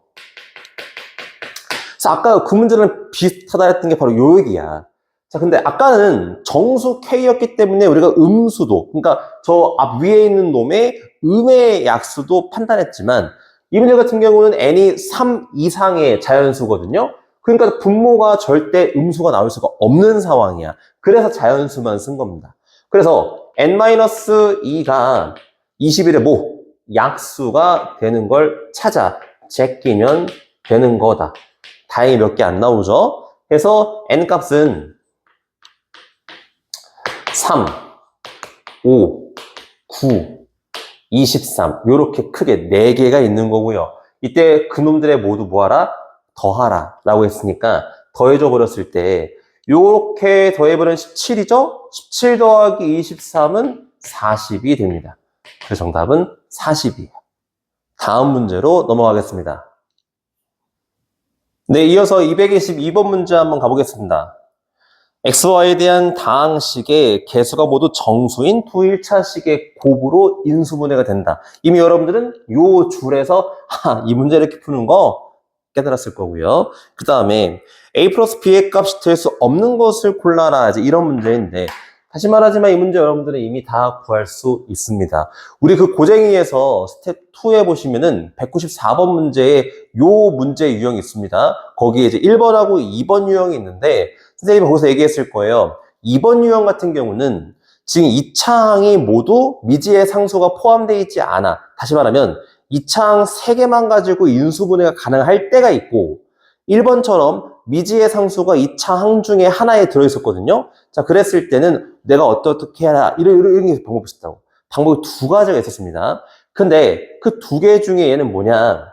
그래서 아까 그 문제는 비슷하다 했던 게 바로 요 얘기야. 자, 근데 아까는 정수 K였기 때문에 우리가 음수도, 그러니까 저 앞 위에 있는 놈의 음의 약수도 판단했지만 이 문제 같은 경우는 n이 3 이상의 자연수거든요. 그러니까 분모가 절대 음수가 나올 수가 없는 상황이야. 그래서 자연수만 쓴 겁니다. 그래서 n-2가 21의 뭐? 약수가 되는 걸 찾아 제끼면 되는 거다. 다행히 몇 개 안 나오죠? 그래서 n값은 3, 5, 9, 23 이렇게 크게 4개가 있는 거고요. 이때 그놈들의 모두 뭐하라? 더하라 라고 했으니까 더해줘 버렸을 때 이렇게 더해버리면 17이죠? 17 더하기 23은 40이 됩니다. 그래서 정답은 40이에요. 다음 문제로 넘어가겠습니다. 네, 이어서 222번 문제 한번 가보겠습니다. XY에 대한 다항식의 개수가 모두 정수인 두 1차식의 곱으로 인수분해가 된다. 이미 여러분들은 요 줄에서 이 문제를 이렇게 푸는 거 깨달았을 거고요. 그 다음에 A 플러스 B의 값이 될 수 없는 것을 골라라. 이제 이런 문제인데 다시 말하지만 이 문제 여러분들은 이미 다 구할 수 있습니다. 우리 그 고쟁이에서 스텝 2에 보시면은 194번 문제에 요 문제 유형이 있습니다. 거기에 이제 1번하고 2번 유형이 있는데 선생님이 거기서 얘기했을 거예요. 2번 유형 같은 경우는 지금 2차항이 모두 미지의 상수가 포함되어 있지 않아. 다시 말하면 2차항 3개만 가지고 인수분해가 가능할 때가 있고 1번처럼 미지의 상수가 2차항 중에 하나에 들어있었거든요. 자, 그랬을 때는 내가 어떻게 해라 이런 방법이 있었다고. 방법이 두 가지가 있었습니다. 근데 그 두 개 중에 얘는 뭐냐?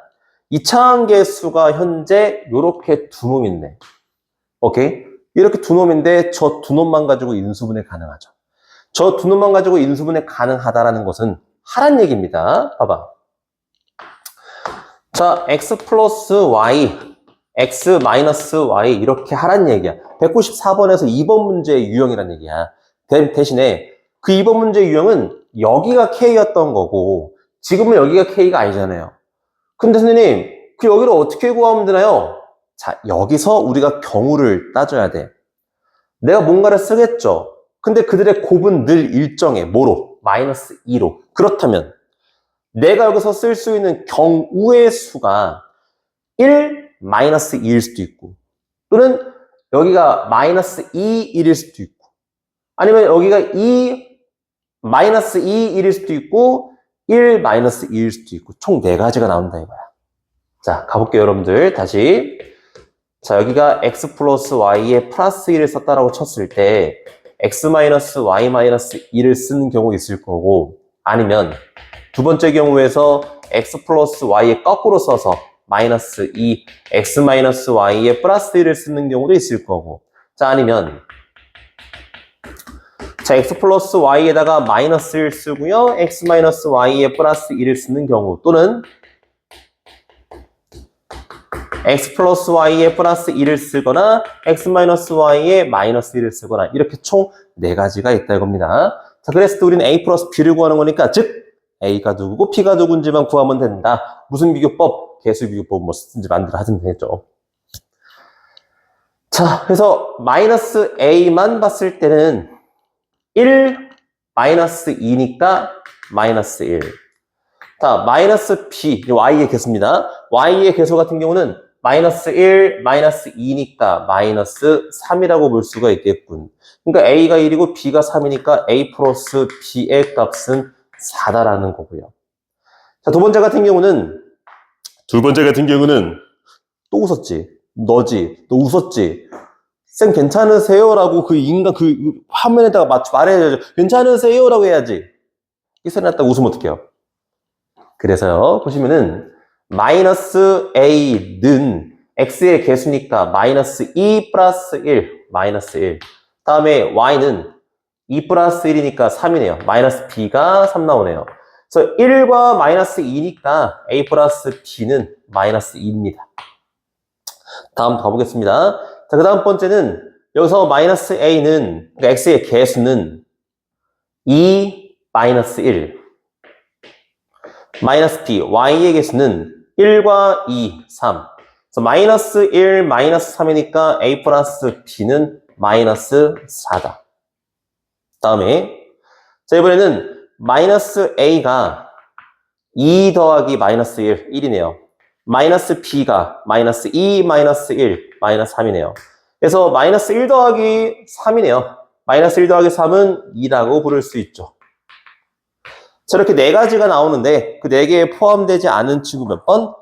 2차항 개수가 현재 요렇게 두 놈인데 오케이? 이렇게 두 놈인데 저 두 놈만 가지고 인수분해 가능하죠. 저 두 놈만 가지고 인수분해 가능하다라는 것은 하란 얘기입니다. 봐봐. 자, x 플러스 y x 마이너스 y 이렇게 하란 얘기야. 194번에서 2번 문제의 유형이란 얘기야. 대신에 그 2번 문제의 유형은 여기가 k였던 거고 지금은 여기가 k가 아니잖아요. 근데 선생님 그 여기를 어떻게 구하면 되나요? 자, 여기서 우리가 경우를 따져야 돼. 내가 뭔가를 쓰겠죠. 근데 그들의 곱은 늘 일정해. 뭐로? 마이너스 2로. 그렇다면 내가 여기서 쓸 수 있는 경우의 수가 1, 마이너스 2일 수도 있고 또는 여기가 마이너스 2, 1일 수도 있고 아니면 여기가 2, 마이너스 2, 1일 수도 있고 1, 마이너스 2일 수도 있고 총 4가지가 나온다 이거야. 자, 가볼게요 여러분들. 다시. 자, 여기가 x 플러스 y에 플러스 1을 썼다라고 쳤을 때 x 마이너스 y 마이너스 2를 쓰는 경우 있을 거고 아니면 두 번째 경우에서 x 플러스 y에 거꾸로 써서 마이너스 2, x 마이너스 y에 플러스 1을 쓰는 경우도 있을 거고 자, 아니면 자, x 플러스 y에다가 마이너스 1 쓰고요. x 마이너스 y에 플러스 1을 쓰는 경우 또는 x 플러스 y에 플러스 1을 쓰거나 x 마이너스 y에 마이너스 1을 쓰거나 이렇게 총 4가지가 있다 이겁니다. 자, 그랬을 때 우리는 a 플러스 b를 구하는 거니까 즉 a가 누구고 b가 누군지만 구하면 된다. 무슨 비교법? 개수비교법 뭐 쓰든지 만들어 하면 되죠. 자, 그래서 마이너스 a만 봤을 때는 1, 마이너스 2니까 마이너스 1. 자, 마이너스 b, y의 개수입니다. y의 개수 같은 경우는 마이너스 1, 마이너스 2니까 마이너스 3이라고 볼 수가 있겠군. 그러니까 a가 1이고 b가 3이니까 a 플러스 b의 값은 4다라는 거고요. 자, 두 번째 같은 경우는 또 웃었지. 너지. 너 웃었지. 쌤 괜찮으세요? 라고 그 인간 그 화면에다가 말해야죠. 괜찮으세요? 라고 해야지. 이 소리 났다고 웃으면 어떡해요? 그래서요. 보시면은 마이너스 a는 x의 개수니까 마이너스 2 플러스 1 마이너스 1 다음에 y는 2 플러스 1이니까 3이네요. 마이너스 b가 3 나오네요. 그래서 1과 마이너스 2니까 a 플러스 b는 마이너스 2입니다. 다음 가보겠습니다. 자, 그 다음 번째는 여기서 마이너스 a는 그러니까 x의 개수는 2 마이너스 1 마이너스 b y의 개수는 1과 2, 3 그래서 마이너스 1, 마이너스 3이니까 a 플러스 b는 마이너스 4다. 다음에 자, 이번에는 마이너스 a가 2 더하기 마이너스 1, 1이네요. 마이너스 b가 마이너스 2, 마이너스 1, 마이너스 3이네요. 그래서 마이너스 1 더하기 3이네요. 마이너스 1 더하기 3은 2라고 부를 수 있죠. 자, 이렇게 4가지가 나오는데 그 4개에 포함되지 않은 친구 몇 번?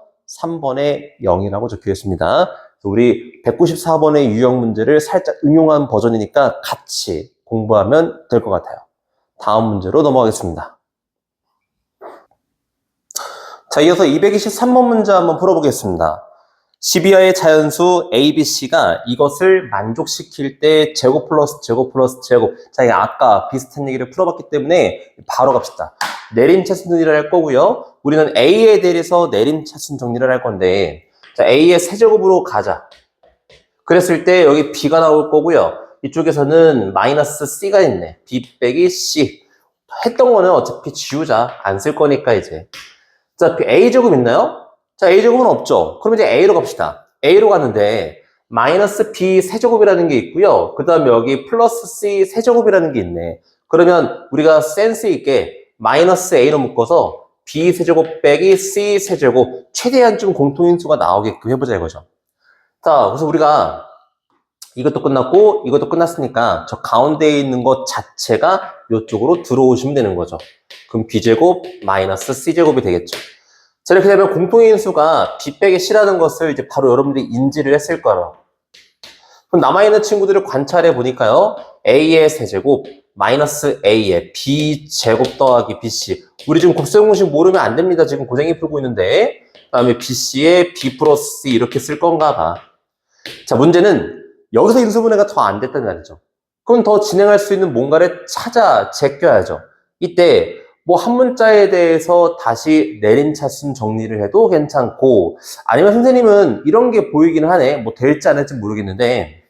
3번에 0이라고 적혀 있습니다. 우리 194번의 유형 문제를 살짝 응용한 버전이니까 같이 공부하면 될 것 같아요. 다음 문제로 넘어가겠습니다. 자, 이어서 223번 문제 한번 풀어보겠습니다. 12하의 자연수 A, B, C가 이것을 만족시킬 때 제곱 플러스 제곱 플러스 제곱. 자, 이게 아까 비슷한 얘기를 풀어봤기 때문에 바로 갑시다. 내림차순 정리를 할 거고요. 우리는 A에 대해서 내림차순 정리를 할 건데 자, A의 세제곱으로 가자. 그랬을 때 여기 B가 나올 거고요. 이쪽에서는 마이너스 C가 있네. B 빼기 C. 했던 거는 어차피 지우자. 안 쓸 거니까 이제. 자, A제곱 있나요? 자, A제곱은 없죠. 그럼 이제 A로 갑시다. A로 갔는데 마이너스 B 세제곱이라는 게 있고요. 그 다음에 여기 플러스 C 세제곱이라는 게 있네. 그러면 우리가 센스 있게 마이너스 A로 묶어서 B 세제곱 빼기 C 세제곱 최대한 좀 공통인수가 나오게끔 해보자 이거죠. 자, 그래서 우리가 이것도 끝났고 이것도 끝났으니까 저 가운데에 있는 것 자체가 이쪽으로 들어오시면 되는 거죠. 그럼 B제곱 마이너스 C제곱이 되겠죠. 자, 이렇게 되면 공통인수가 B 빼기 C라는 것을 이제 바로 여러분들이 인지를 했을 거예요. 그럼 남아있는 친구들을 관찰해 보니까요. A의 세제곱 마이너스 A의 B제곱 더하기 BC. 우리 지금 곱셈 공식 모르면 안 됩니다. 지금 고생이 풀고 있는데. 그 다음에 BC의 B 플러스 C 이렇게 쓸 건가 봐. 자, 문제는 여기서 인수분해가 더 안 됐단 말이죠. 그럼 더 진행할 수 있는 뭔가를 찾아 제껴야죠. 이때 뭐 한 문자에 대해서 다시 내림차순 정리를 해도 괜찮고, 아니면 선생님은 이런 게 보이기는 하네. 뭐 될지 안 될지 모르겠는데,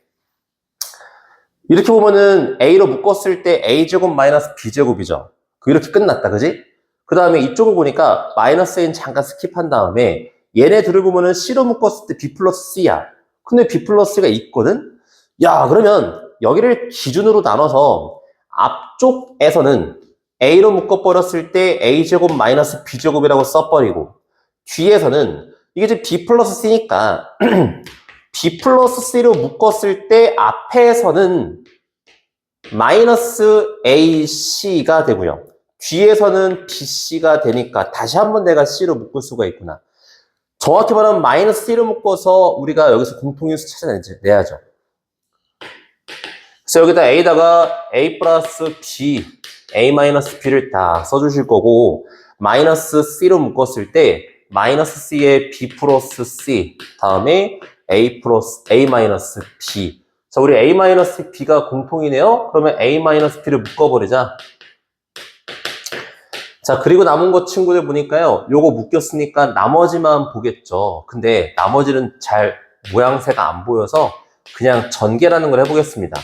이렇게 보면은 A로 묶었을 때 A제곱 마이너스 B제곱이죠. 이렇게 끝났다, 그지? 그 다음에 이쪽을 보니까 마이너스 A는 잠깐 스킵한 다음에 얘네 둘을 보면은 C로 묶었을 때 B 플러스 C야. 근데 B 플러스가 있거든? 야, 그러면 여기를 기준으로 나눠서 앞쪽에서는 A로 묶어버렸을 때 A제곱 마이너스 B제곱이라고 써버리고, 뒤에서는 이게 이제 B 플러스 C니까 B 플러스 C로 묶었을 때 앞에서는 마이너스 AC가 되고요. 뒤에서는 BC가 되니까 다시 한번 내가 C로 묶을 수가 있구나. 정확히 말하면 마이너스 C로 묶어서 우리가 여기서 공통인수 찾아내야죠. 그래서 여기다 A다가 A 플러스 B, A 마이너스 B를 다 써주실 거고, 마이너스 C로 묶었을 때 마이너스 C에 B 플러스 C, 다음에 A 플러스 A 마이너스 B. 자, 우리 A 마이너스 B가 공통이네요. 그러면 A 마이너스 B를 묶어버리자. 자, 그리고 남은 거 친구들 보니까요, 요거 묶였으니까 나머지만 보겠죠. 근데 나머지는 잘 모양새가 안 보여서 그냥 전개라는 걸 해보겠습니다.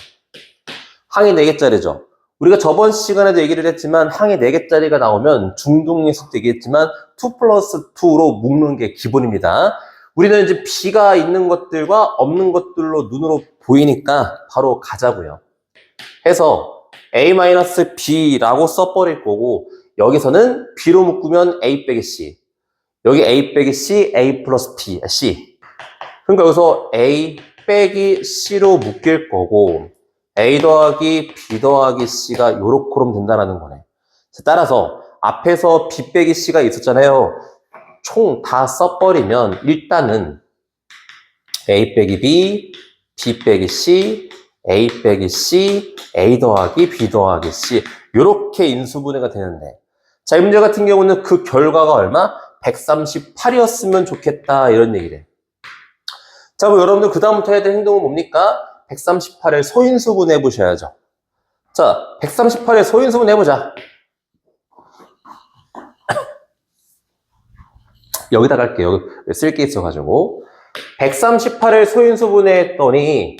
항이 4개짜리죠. 우리가 저번 시간에도 얘기를 했지만 항이 4개짜리가 나오면 중등리수도 얘기했지만 2 플러스 2로 묶는 게 기본입니다. 우리는 이제 B가 있는 것들과 없는 것들로 눈으로 보이니까 바로 가자고요. 해서 A-B라고 써버릴 거고, 여기서는 B로 묶으면 A 빼기 C, 여기 A 빼기 C, A 플러스 B, C. 그러니까 여기서 A 빼기 C로 묶일 거고, A 더하기 B 더하기 C가 요렇게 하면 된다는 거네. 따라서 앞에서 B 빼기 C가 있었잖아요. 총 다 써버리면 일단은 A 빼기 B, B 빼기 C, A 빼기 C, A 더하기 B 더하기 C, 요렇게 인수분해가 되는데, 자, 이 문제 같은 경우는 그 결과가 얼마? 138이었으면 좋겠다, 이런 얘기래. 자, 그럼 여러분들 그 다음부터 해야 될 행동은 뭡니까? 138을 소인수분 해보셔야죠. 자, 138을 소인수분 해보자. 여기다 갈게요. 여기 쓸 게 있어가지고. 138을 소인수분해 했더니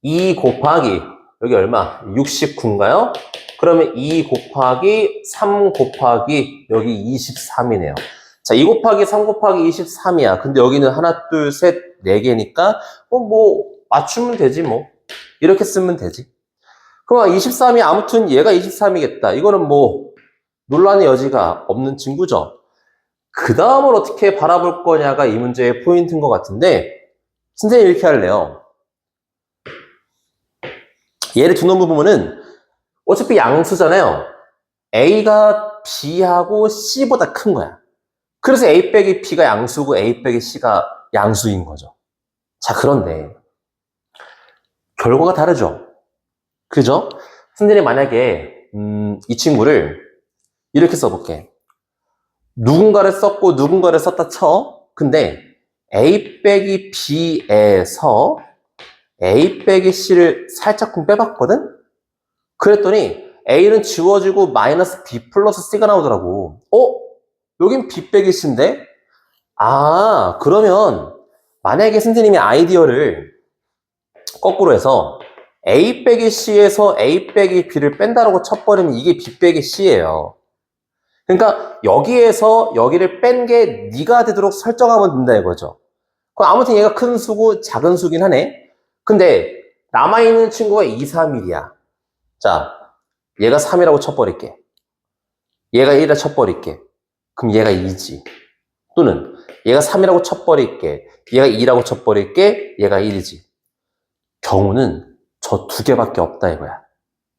2 곱하기 여기 얼마? 69인가요? 그러면 2 곱하기 3 곱하기 여기 23이네요. 자, 2 곱하기 3 곱하기 23이야. 근데 여기는 하나, 둘, 셋, 4개니까 뭐 맞추면 되지 뭐. 이렇게 쓰면 되지. 그럼 23이 아무튼 얘가 23이겠다. 이거는 뭐 논란의 여지가 없는 친구죠. 그 다음을 어떻게 바라볼 거냐가 이 문제의 포인트인 것 같은데, 선생님 이렇게 할래요. 얘를 두 놈을 보면은 어차피 양수잖아요. A가 B하고 C보다 큰 거야. 그래서 A 빼기 B가 양수고 A 빼기 C가 양수인 거죠. 자, 그런데 결과가 다르죠. 그죠? 선생님이 만약에 이 친구를 이렇게 써볼게. 누군가를 썼고 누군가를 썼다 쳐. 근데 A 빼기 B에서 A 빼기 C를 살짝쿵 빼봤거든? 그랬더니 A는 지워지고 마이너스 B 플러스 C가 나오더라고. 여긴 B 빼기 C인데? 아, 그러면 만약에 선생님이 아이디어를 거꾸로 해서 A 빼기 C에서 A 빼기 B를 뺀다라고 쳐버리면 이게 B 빼기 C예요. 그러니까 여기에서 여기를 뺀 게 네가 되도록 설정하면 된다 이거죠. 그럼 아무튼 얘가 큰 수고 작은 수긴 하네. 근데 남아있는 친구가 2, 3일이야. 자, 얘가 3이라고 쳐버릴게. 얘가 1이라 쳐버릴게. 그럼 얘가 2지. 또는 얘가 3이라고 쳐버릴게. 얘가 2라고 쳐버릴게. 얘가 1이지. 경우는 저 두 개밖에 없다 이거야.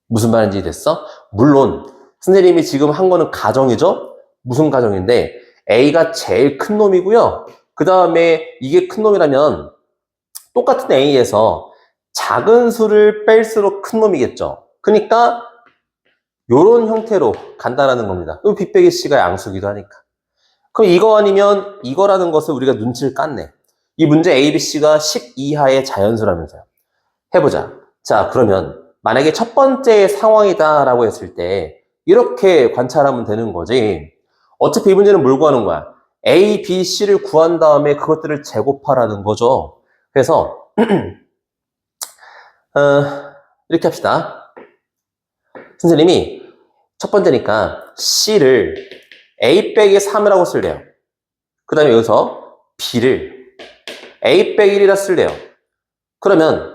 무슨 말인지 됐어? 물론 선생님이 지금 한 거는 가정이죠? 무슨 가정인데 A가 제일 큰 놈이고요. 그 다음에 이게 큰 놈이라면 똑같은 A에서 작은 수를 뺄수록 큰 놈이겠죠. 그러니까 요런 형태로 간다라는 겁니다. 그럼 B 빼기 C가 양수기도 하니까. 그럼 이거 아니면 이거라는 것을 우리가 눈치를 깠네. 이 문제 A, B, C가 10 이하의 자연수라면서요. 해보자. 자, 그러면 만약에 첫 번째 상황이다라고 했을 때 이렇게 관찰하면 되는 거지. 어차피 이 문제는 뭘 구하는 거야? A, B, C를 구한 다음에 그것들을 제곱하라는 거죠. 그래서 이렇게 합시다. 선생님이 첫 번째니까 C를 A 빼기 3이라고 쓸래요. 그 다음에 여기서 B를 A 빼기 1이라 쓸래요. 그러면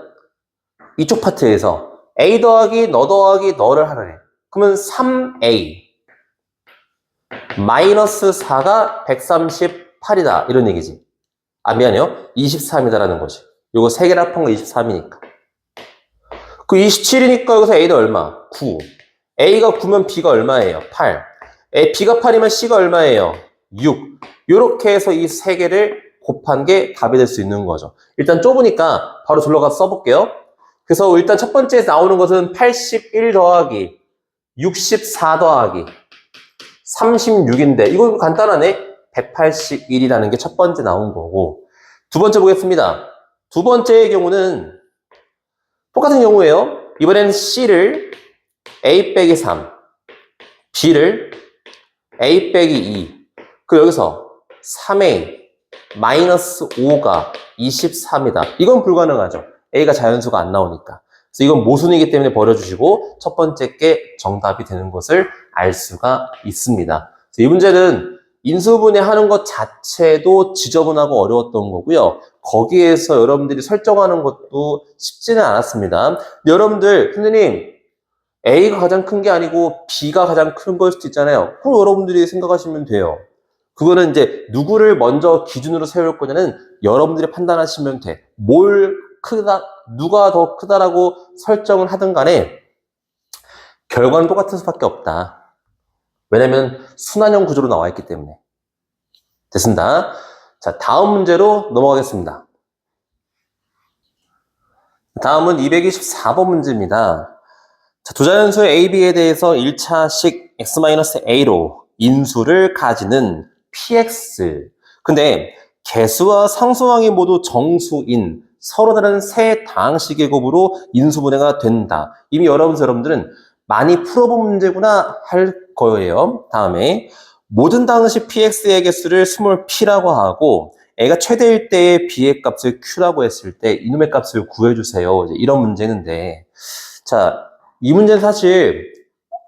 이쪽 파트에서 A 더하기 너 더하기 너를 하라래. 그러면 3A 마이너스 4가 138이다. 이런 얘기지. 아, 미안해요. 23이다라는 거지. 요거 3개를 합한 거 23이니까. 그 27이니까 여기서 A는 얼마? 9. A가 9면 B가 얼마예요? 8. B가 8이면 C가 얼마예요? 6. 요렇게 해서 이 3개를 곱한 게 답이 될 수 있는 거죠. 일단 좁으니까 바로 둘러 가서 써볼게요. 그래서 일단 첫 번째에서 나오는 것은 81 더하기 64 더하기 36인데 이거 간단하네. 181이라는 게 첫 번째 나온 거고, 두 번째 보겠습니다. 두 번째의 경우는 똑같은 경우예요. 이번에는 C를 A 빼기 3, B를 A 빼기 2. 그 여기서 3A 마이너스 5가 23이다. 이건 불가능하죠. A가 자연수가 안 나오니까. 그래서 이건 모순이기 때문에 버려주시고 첫 번째 게 정답이 되는 것을 알 수가 있습니다. 이 문제는 인수분해 하는 것 자체도 지저분하고 어려웠던 거고요. 거기에서 여러분들이 설정하는 것도 쉽지는 않았습니다. 여러분들, 선생님, A가 가장 큰 게 아니고 B가 가장 큰 걸 수도 있잖아요. 그럼 여러분들이 생각하시면 돼요. 그거는 이제 누구를 먼저 기준으로 세울 거냐는 여러분들이 판단하시면 돼. 뭘 크다, 누가 더 크다라고 설정을 하든 간에 결과는 똑같을 수밖에 없다. 왜냐면 순환형 구조로 나와 있기 때문에. 됐습니다. 자, 다음 문제로 넘어가겠습니다. 다음은 224번 문제입니다. 자, 두 자연수 A, B에 대해서 1차식 x-a로 인수를 가지는 px. 근데 개수와 상수항이 모두 정수인 서로 다른 세 다항식의 곱으로 인수분해가 된다. 이미 여러분들은 많이 풀어본 문제구나 할 거예요. 다음에 모든 다항식 px의 개수를 스몰 p라고 하고 a가 최대일 때의 b의 값을 q라고 했을 때 이놈의 값을 구해주세요. 이런 문제인데, 자, 이 문제는 사실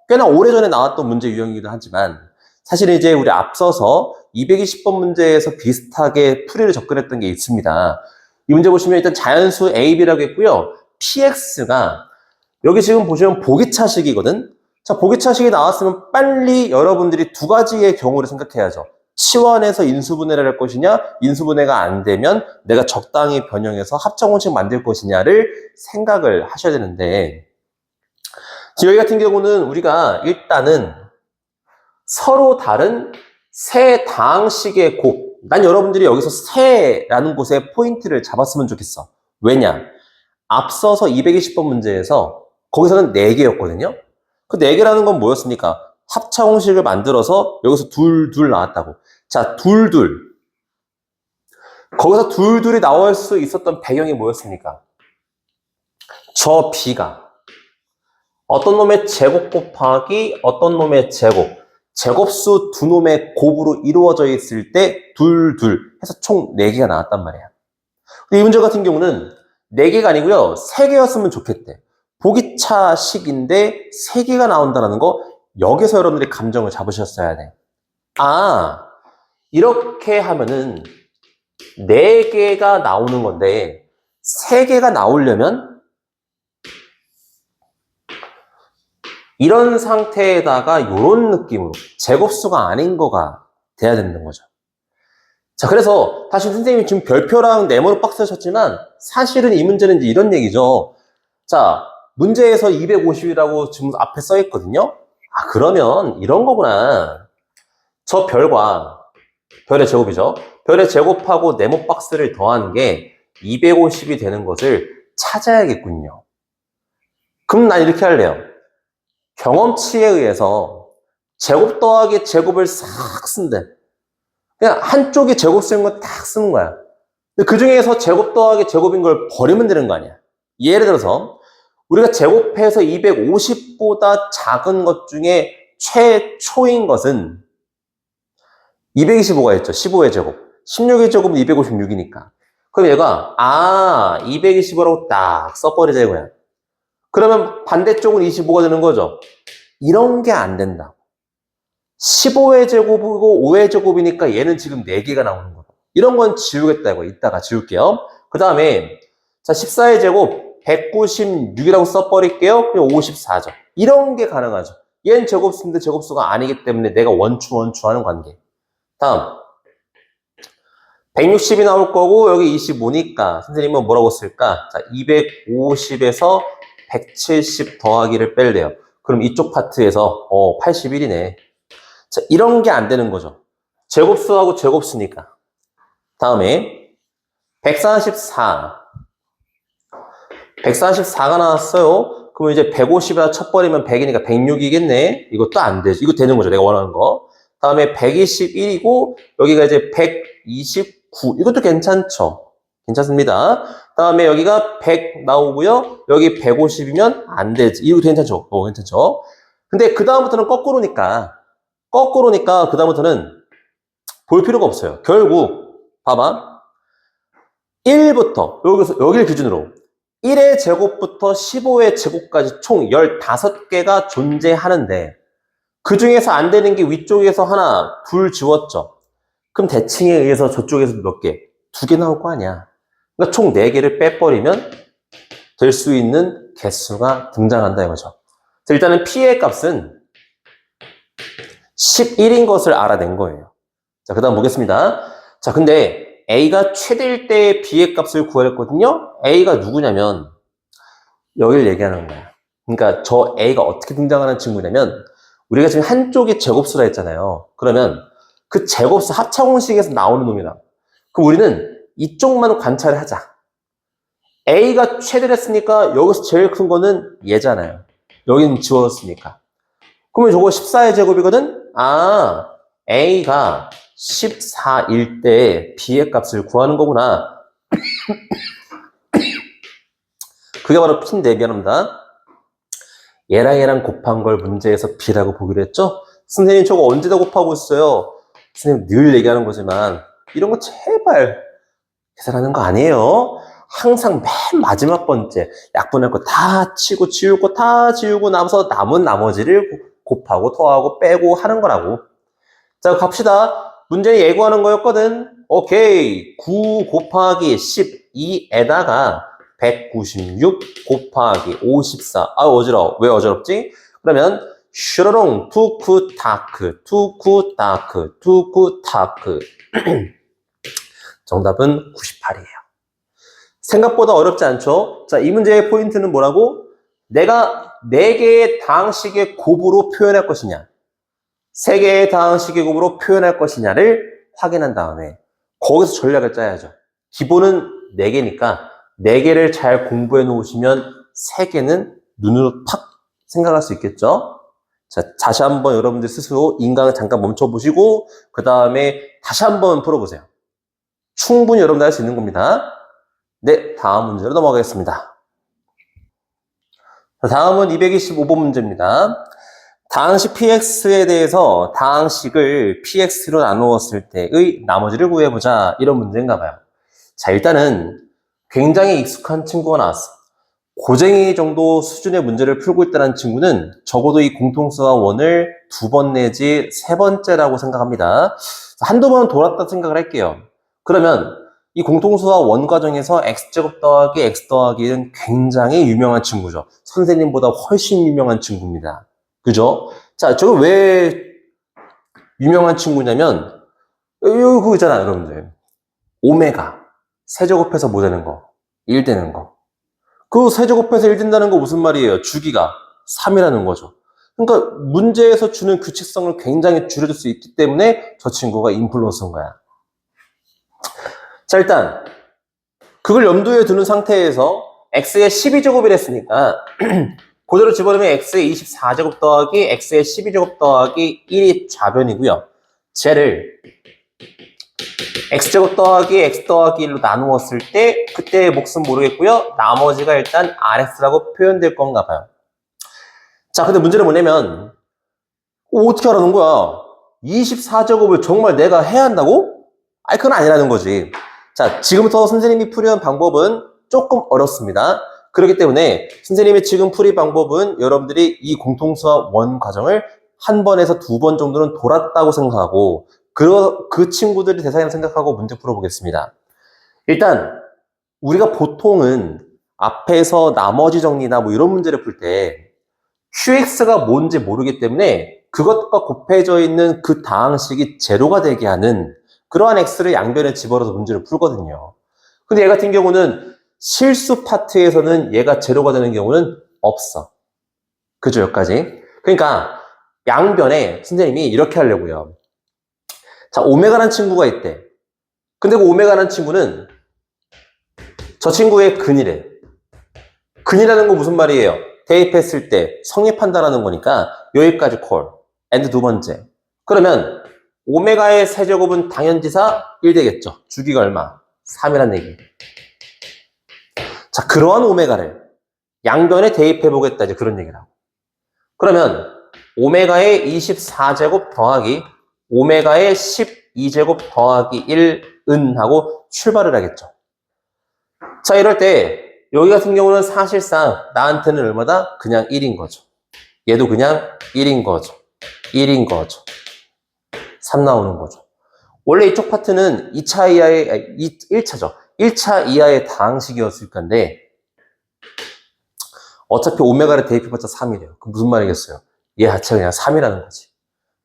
꽤나 오래전에 나왔던 문제 유형이기도 하지만 사실 이제 우리 앞서서 220번 문제에서 비슷하게 풀이를 접근했던 게 있습니다. 이 문제 보시면 일단 자연수 A, B라고 했고요. px가 여기 지금 보시면 보기차식이거든. 자, 보기차식이 나왔으면 빨리 여러분들이 두 가지의 경우를 생각해야죠. 치환해서 인수분해를 할 것이냐, 인수분해가 안 되면 내가 적당히 변형해서 합정공식 만들 것이냐를 생각을 하셔야 되는데, 지금 여기 같은 경우는 우리가 일단은 서로 다른 세 다항식의 곱, 난 여러분들이 여기서 세라는 곳에 포인트를 잡았으면 좋겠어. 왜냐? 앞서서 220번 문제에서 거기서는 4개였거든요. 그 4개라는 건 뭐였습니까? 합차공식을 만들어서 여기서 둘 나왔다고. 자, 둘. 거기서 둘이 나올 수 있었던 배경이 뭐였습니까? 저 B가 어떤 놈의 제곱 곱하기 어떤 놈의 제곱, 제곱수 두 놈의 곱으로 이루어져 있을 때 둘 해서 총 4개가 나왔단 말이야. 근데 이 문제 같은 경우는 4개가 아니고요, 3개였으면 좋겠대. 보기차식인데 3개가 나온다는 거, 여기서 여러분들이 감정을 잡으셨어야 돼. 아, 이렇게 하면은 4개가 나오는 건데 3개가 나오려면 이런 상태에다가 이런 느낌으로 제곱수가 아닌 거가 돼야 되는 거죠. 자, 그래서 사실 선생님이 지금 별표랑 네모로 박스 쳤지만 사실은 이 문제는 이제 이런 얘기죠. 자, 문제에서 250이라고 지금 앞에 써 있거든요. 아, 그러면 이런 거구나. 저 별과 별의 제곱이죠. 별의 제곱하고 네모 박스를 더한 게 250이 되는 것을 찾아야겠군요. 그럼 난 이렇게 할래요. 경험치에 의해서 제곱 더하기 제곱을 싹 쓴대. 그냥 한쪽에 제곱 쓰는 거 딱 쓰는 거야. 근데 그 중에서 제곱 더하기 제곱인 걸 버리면 되는 거 아니야. 예를 들어서 우리가 제곱해서 250보다 작은 것 중에 최초인 것은 225가 있죠. 15의 제곱. 16의 제곱은 256이니까. 그럼 얘가 225라고 딱 써버리자 이거야. 그러면 반대쪽은 25가 되는 거죠. 이런 게 안 된다. 15의 제곱이고 5의 제곱이니까 얘는 지금 4개가 나오는 거야. 이런 건 지우겠다 이거. 이따가 지울게요. 그 다음에 자 14의 제곱 196이라고 써버릴게요. 그냥 54죠. 이런 게 가능하죠. 얘는 제곱수인데 제곱수가 아니기 때문에 내가 원추 하는 관계. 다음 160이 나올 거고 여기 25니까 선생님은 뭐라고 쓸까? 자 250에서 170 더하기를 뺄래요. 그럼 이쪽 파트에서 81이네. 자 이런 게 안 되는 거죠. 제곱수하고 제곱수니까. 다음에 144 144가 나왔어요. 그럼 이제 150에다 쳐버리면 100이니까 106이겠네. 이것도 안 되지. 이거 되는 거죠. 내가 원하는 거. 다음에 121이고 여기가 이제 129. 이것도 괜찮죠. 괜찮습니다. 다음에 여기가 100 나오고요. 여기 150이면 안 되지. 이거 괜찮죠. 괜찮죠. 근데 그 다음부터는 거꾸로니까 그 다음부터는 볼 필요가 없어요. 결국 봐봐. 1부터 여기를 기준으로 1의 제곱부터 15의 제곱까지 총 15개가 존재하는데 그 중에서 안 되는 게 위쪽에서 하나, 둘 지웠죠. 그럼 대칭에 의해서 저쪽에서 몇 개? 2개 나올 거 아니야. 그러니까 총 4개를 빼버리면 될 수 있는 개수가 등장한다 이거죠. 자, 일단은 P의 값은 11인 것을 알아낸 거예요. 자, 그 다음 보겠습니다. 자, 근데 A가 최대일 때 B의 값을 구하랬거든요. A가 누구냐면 여기를 얘기하는 거야. 그러니까 저 A가 어떻게 등장하는 친구냐면 우리가 지금 한쪽이 제곱수라 했잖아요. 그러면 그 제곱수 합차공식에서 나오는 놈이다. 그럼 우리는 이쪽만 관찰을 하자. A가 최대를 했으니까 여기서 제일 큰 거는 얘잖아요. 여기는 지웠으니까. 그러면 저거 14의 제곱이거든? A가 14일 때 B의 값을 구하는 거구나. 그게 바로 P인데 미안합니다. 얘랑 곱한 걸 문제에서 B라고 보기로 했죠? 선생님 저거 언제다 곱하고 있어요? 선생님 늘 얘기하는 거지만 이런 거 제발 계산하는 거 아니에요. 항상 맨 마지막 번째 약분할 거 다 치고 지울 거 다 지우고 나서 남은 나머지를 곱하고 더하고 빼고 하는 거라고. 자 갑시다. 문제는 예고하는 거였거든. 오케이. 9 곱하기 12에다가 196 곱하기 54. 어지러워. 왜 어지럽지? 그러면 슈러롱 투쿠타크 정답은 98이에요. 생각보다 어렵지 않죠? 자, 이 문제의 포인트는 뭐라고? 내가 4개의 다항식의 곱으로 표현할 것이냐 3개의 다항식의 곱으로 표현할 것이냐를 확인한 다음에 거기서 전략을 짜야죠. 기본은 4개니까 4개를 잘 공부해 놓으시면 3개는 눈으로 탁 생각할 수 있겠죠? 자, 다시 한번 여러분들 스스로 인강을 잠깐 멈춰보시고 그 다음에 다시 한번 풀어보세요. 충분히 여러분들 할 수 있는 겁니다. 네, 다음 문제로 넘어가겠습니다. 다음은 225번 문제입니다. 다항식 px에 대해서 다항식을 px로 나누었을 때의 나머지를 구해보자. 이런 문제인가 봐요. 자, 일단은 굉장히 익숙한 친구가 나왔어. 고쟁이 정도 수준의 문제를 풀고 있다는 친구는 적어도 이 공통수와 원을 2번 내지 3번째라고 생각합니다. 한두 번 돌았다 생각을 할게요. 그러면 이 공통수와 원 과정에서 x제곱 더하기 x 더하기는 굉장히 유명한 친구죠. 선생님보다 훨씬 유명한 친구입니다. 그죠? 자, 저거 왜 유명한 친구냐면 그거 있잖아요, 여러분들. 오메가 세제곱해서 뭐 되는 거? 1 되는 거. 그 세제곱해서 1 된다는 거 무슨 말이에요? 주기가 3이라는 거죠. 그러니까 문제에서 주는 규칙성을 굉장히 줄여줄 수 있기 때문에 저 친구가 인플루언서인 거야. 자, 일단 그걸 염두에 두는 상태에서 x의 12제곱이라 했으니까 그대로 집어넣으면 x의 24제곱 더하기 x의 12제곱 더하기 1이 좌변이고요. 쟤를 x제곱 더하기 x 더하기 1로 나누었을 때 그때의 몫은 모르겠고요. 나머지가 일단 rx라고 표현될 건가 봐요. 자, 근데 문제는 뭐냐면 어떻게 하라는 거야? 24제곱을 정말 내가 해야 한다고? 아니, 그건 아니라는 거지. 자, 지금부터 선생님이 풀이한 방법은 조금 어렵습니다. 그렇기 때문에 선생님의 지금 풀이 방법은 여러분들이 이 공통수학 원 과정을 한 번에서 두 번 정도는 돌았다고 생각하고 그 친구들이 대상이라고 생각하고 문제 풀어보겠습니다. 일단 우리가 보통은 앞에서 나머지 정리나 뭐 이런 문제를 풀 때 QX가 뭔지 모르기 때문에 그것과 곱해져 있는 그 다항식이 제로가 되게 하는 그러한 X를 양변에 집어넣어서 문제를 풀거든요. 근데 얘 같은 경우는 실수 파트에서는 얘가 제로가 되는 경우는 없어. 그죠, 여기까지? 그러니까 양변에 선생님이 이렇게 하려고요. 자, 오메가라는 친구가 있대. 근데 그 오메가라는 친구는 저 친구의 근이래. 근이라는 건 무슨 말이에요? 대입했을 때 성립한다라는 거니까 여기까지 콜. and 두 번째. 그러면 오메가의 세제곱은 당연지사 1 되겠죠. 주기가 얼마? 3이란 얘기. 자, 그러한 오메가를 양변에 대입해보겠다. 이제 그런 얘기라고. 그러면 오메가의 24제곱 더하기 오메가의 12제곱 더하기 1은 하고 출발을 하겠죠. 자, 이럴 때 여기 같은 경우는 사실상 나한테는 얼마다? 그냥 1인 거죠. 얘도 그냥 1인 거죠. 1인 거죠. 3 나오는 거죠. 원래 이쪽 파트는 2차 이하의, 1차죠. 1차 이하의 다항식이었을 건데 어차피 오메가를 대입해봤자 3이래요. 그럼 무슨 말이겠어요? 얘 자체가 그냥 3이라는 거지.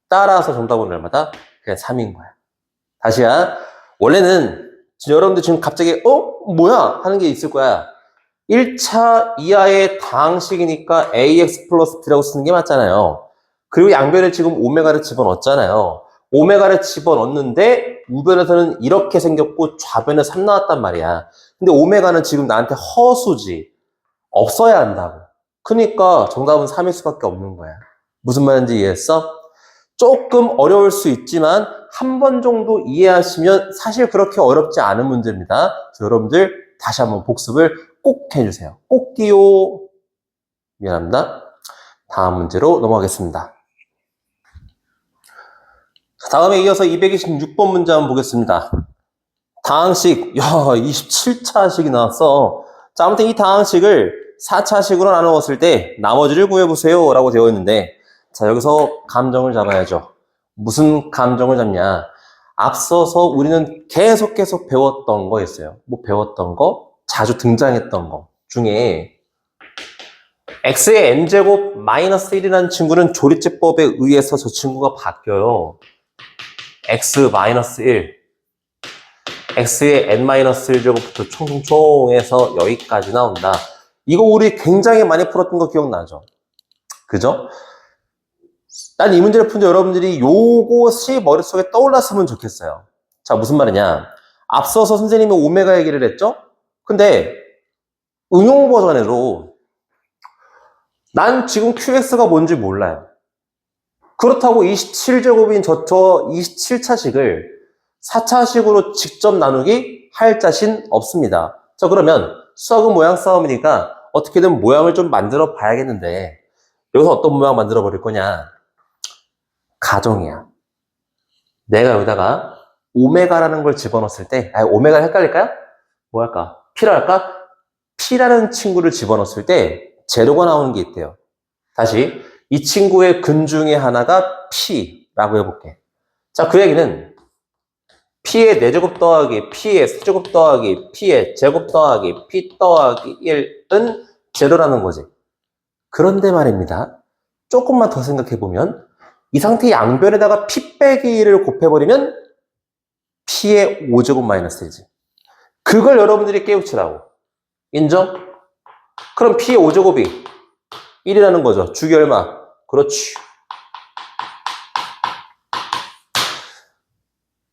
따라서 정답은 얼마다? 그냥 3인 거야. 다시야. 원래는 여러분들 지금 갑자기 뭐야? 하는 게 있을 거야. 1차 이하의 다항식이니까 ax 플러스 b라고 쓰는 게 맞잖아요. 그리고 양변에 지금 오메가를 집어넣었잖아요. 오메가를 집어넣었는데 우변에서는 이렇게 생겼고 좌변에 3 나왔단 말이야. 근데 오메가는 지금 나한테 허수지. 없어야 한다고. 그러니까 정답은 3일 수밖에 없는 거야. 무슨 말인지 이해했어? 조금 어려울 수 있지만 한 번 정도 이해하시면 사실 그렇게 어렵지 않은 문제입니다. 여러분들 다시 한번 복습을 꼭 해주세요. 꼭기요. 미안합니다. 다음 문제로 넘어가겠습니다. 다음에 이어서 226번 문제 한번 보겠습니다. 다항식, 27차식이 나왔어. 자, 아무튼 이 다항식을 4차식으로 나누었을 때 나머지를 구해보세요 라고 되어 있는데, 자, 여기서 감정을 잡아야죠. 무슨 감정을 잡냐? 앞서서 우리는 계속 배웠던 거 있어요. 뭐 배웠던 거? 자주 등장했던 거 중에 x의 n제곱 마이너스 1이라는 친구는 조립제법에 의해서 저 친구가 바뀌어요. x 마이너스 1 x의 n-1제곱부터 총총총해서 여기까지 나온다. 이거 우리 굉장히 많이 풀었던 거 기억나죠? 그죠? 난 이 문제를 푼 적 여러분들이 요것이 머릿속에 떠올랐으면 좋겠어요. 자, 무슨 말이냐? 앞서서 선생님이 오메가 얘기를 했죠? 근데 응용 버전으로 난 지금 QX가 뭔지 몰라요. 그렇다고 27제곱인 저 27차식을 4차식으로 직접 나누기 할 자신 없습니다. 자, 그러면 수학은 모양 싸움이니까 어떻게든 모양을 좀 만들어 봐야겠는데 여기서 어떤 모양 만들어 버릴 거냐? 가정이야. 내가 여기다가 오메가라는 걸 집어넣었을 때, 오메가를 헷갈릴까요? 뭐 할까? P라 할까? P라는 친구를 집어넣었을 때 제로가 나오는 게 있대요. 다시 이 친구의 근 중에 하나가 P라고 해볼게. 자, 그 얘기는 P의 4제곱 더하기 P의 세제곱 더하기 P의 제곱 더하기 P 더하기 1은 제로라는 거지. 그런데 말입니다. 조금만 더 생각해보면 이 상태의 양변에다가 P 빼기 1을 곱해버리면 P의 5제곱 마이너스 1이지. 그걸 여러분들이 깨우치라고. 인정? 그럼 P의 5제곱이 1이라는 거죠. 주기 얼마? 그렇지.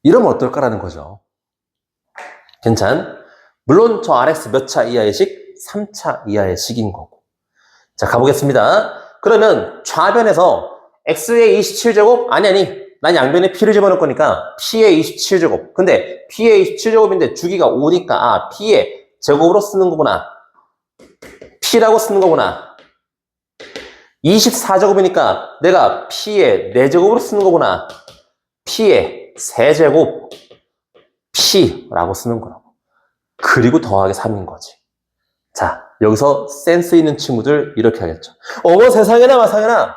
이러면 어떨까라는 거죠. 괜찮? 물론 저 RX 몇 차 이하의 식? 3차 이하의 식인 거고. 자, 가보겠습니다. 그러면 좌변에서 X의 27제곱? 아니. 난 양변에 P를 집어넣을 거니까 P의 27제곱. 근데 P의 27제곱인데 주기가 5니까 P의 제곱으로 쓰는 거구나. P라고 쓰는 거구나. 24제곱이니까 내가 P의 4제곱으로 쓰는 거구나. P의 세제곱 P라고 쓰는 거라고. 그리고 더하기 3인 거지. 자, 여기서 센스 있는 친구들 이렇게 하겠죠. 어머 세상에나 마상에나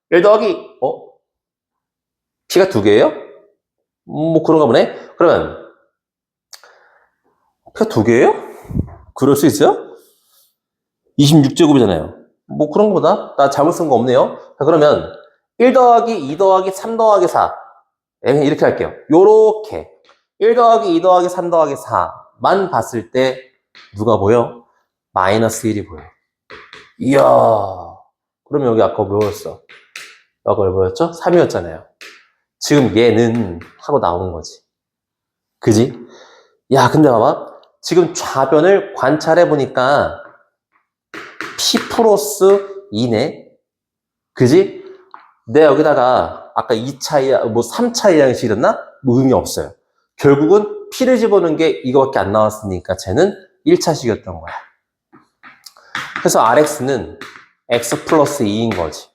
1 더하기 P가 2개예요? 뭐 그런가 보네. 그러면 P가 2개예요? 그럴 수 있어요? 26제곱이잖아요. 뭐 그런 거보다 나 잘못 쓴 거 없네요. 자, 그러면 1 더하기 2 더하기 3 더하기 4 이렇게 할게요. 요렇게 1 더하기 2 더하기 3 더하기 4만 봤을 때 누가 보여? 마이너스 1이 보여. 이야, 그러면 여기 아까 뭐였어? 아까 뭐였죠? 3이었잖아요. 지금 얘는 하고 나온 거지. 그지? 야, 근데 봐봐. 지금 좌변을 관찰해 보니까 P 플러스 2네. 그지? 내가 여기다가 아까 2차, 뭐 3차 이항식이었나? 뭐 의미 없어요. 결국은 P를 집어넣은 게 이거밖에 안 나왔으니까 쟤는 1차식이었던 거야. 그래서 RX는 X 플러스 2인 거지.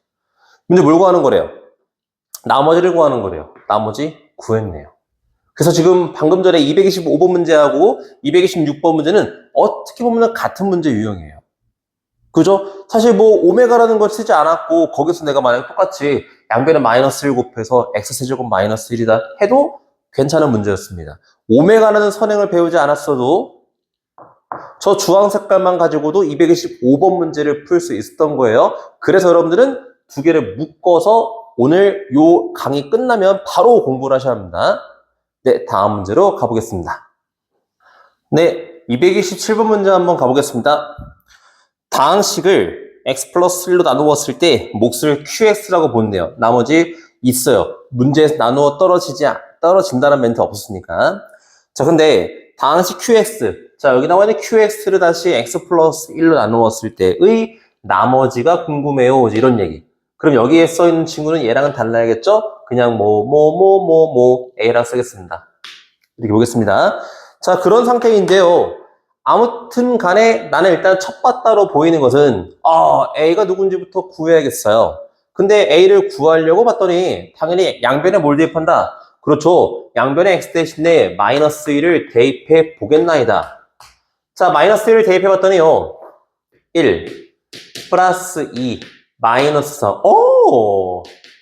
근데 뭘 구하는 거래요? 나머지를 구하는 거래요. 나머지 구했네요. 그래서 지금 방금 전에 225번 문제하고 226번 문제는 어떻게 보면 같은 문제 유형이에요. 그죠? 사실 뭐 오메가라는 걸 쓰지 않았고 거기서 내가 만약 똑같이 양변에 마이너스 1 곱해서 x세제곱 마이너스 1이다 해도 괜찮은 문제였습니다. 오메가라는 선행을 배우지 않았어도 저 주황 색깔만 가지고도 225번 문제를 풀 수 있었던 거예요. 그래서 여러분들은 두 개를 묶어서 오늘 요 강의 끝나면 바로 공부를 하셔야 합니다. 네, 다음 문제로 가보겠습니다. 네, 227번 문제 한번 가보겠습니다. 다항식을 x 플러스 1로 나누었을 때 몫을 qx라고 본대요. 나머지 있어요. 문제에서 나누어 떨어진다는 멘트 없었으니까. 자, 근데 다항식 qx. 자, 여기 나와 있는 qx를 다시 x 플러스 1로 나누었을 때의 나머지가 궁금해요. 이런 얘기. 그럼 여기에 써 있는 친구는 얘랑은 달라야겠죠? 그냥 A랑 쓰겠습니다. 이렇게 보겠습니다. 자, 그런 상태인데요. 아무튼 간에 나는 일단 첫 바따로 보이는 것은 A가 누군지부터 구해야겠어요. 근데 A를 구하려고 봤더니 당연히 양변에 뭘 대입한다? 그렇죠. 양변에 x 대신에 마이너스 1을 대입해 보겠나이다. 자, 마이너스 1을 대입해 봤더니요. 1 플러스 2 마이너스 3.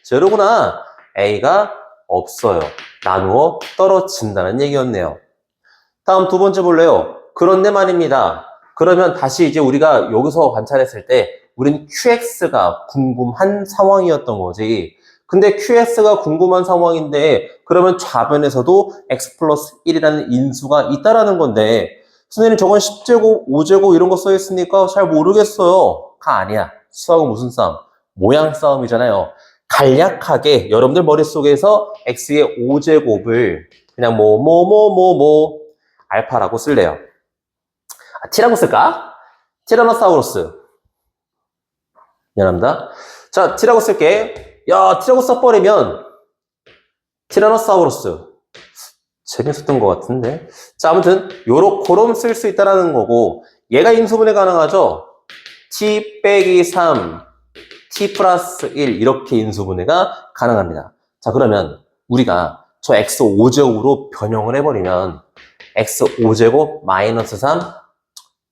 제로구나. A가 없어요. 나누어 떨어진다는 얘기였네요. 다음 두 번째 볼래요? 그런데 말입니다. 그러면 다시 이제 우리가 여기서 관찰했을 때 우린 QX가 궁금한 상황이었던 거지. 근데 QS가 궁금한 상황인데 그러면 좌변에서도 X 플러스 1이라는 인수가 있다라는 건데 선생님 저건 10제곱, 5제곱 이런 거 써있으니까 잘 모르겠어요. 가 아니야. 수학은 무슨 싸움? 모양 싸움이잖아요. 간략하게 여러분들 머릿속에서 X의 5제곱을 그냥 알파라고 쓸래요. T라고 쓸까? 티라노사우루스. 미안합니다. 자, T라고 쓸게. 야, T라고 써버리면 티라노사우루스. 재밌었던 것 같은데. 자, 아무튼 요렇게럼 쓸 수 있다는 거고 얘가 인수분해 가능하죠? T 빼기 3, T 플러스 1 이렇게 인수분해가 가능합니다. 자, 그러면 우리가 저 X 5제곱으로 변형을 해버리면 X 5제곱 마이너스 3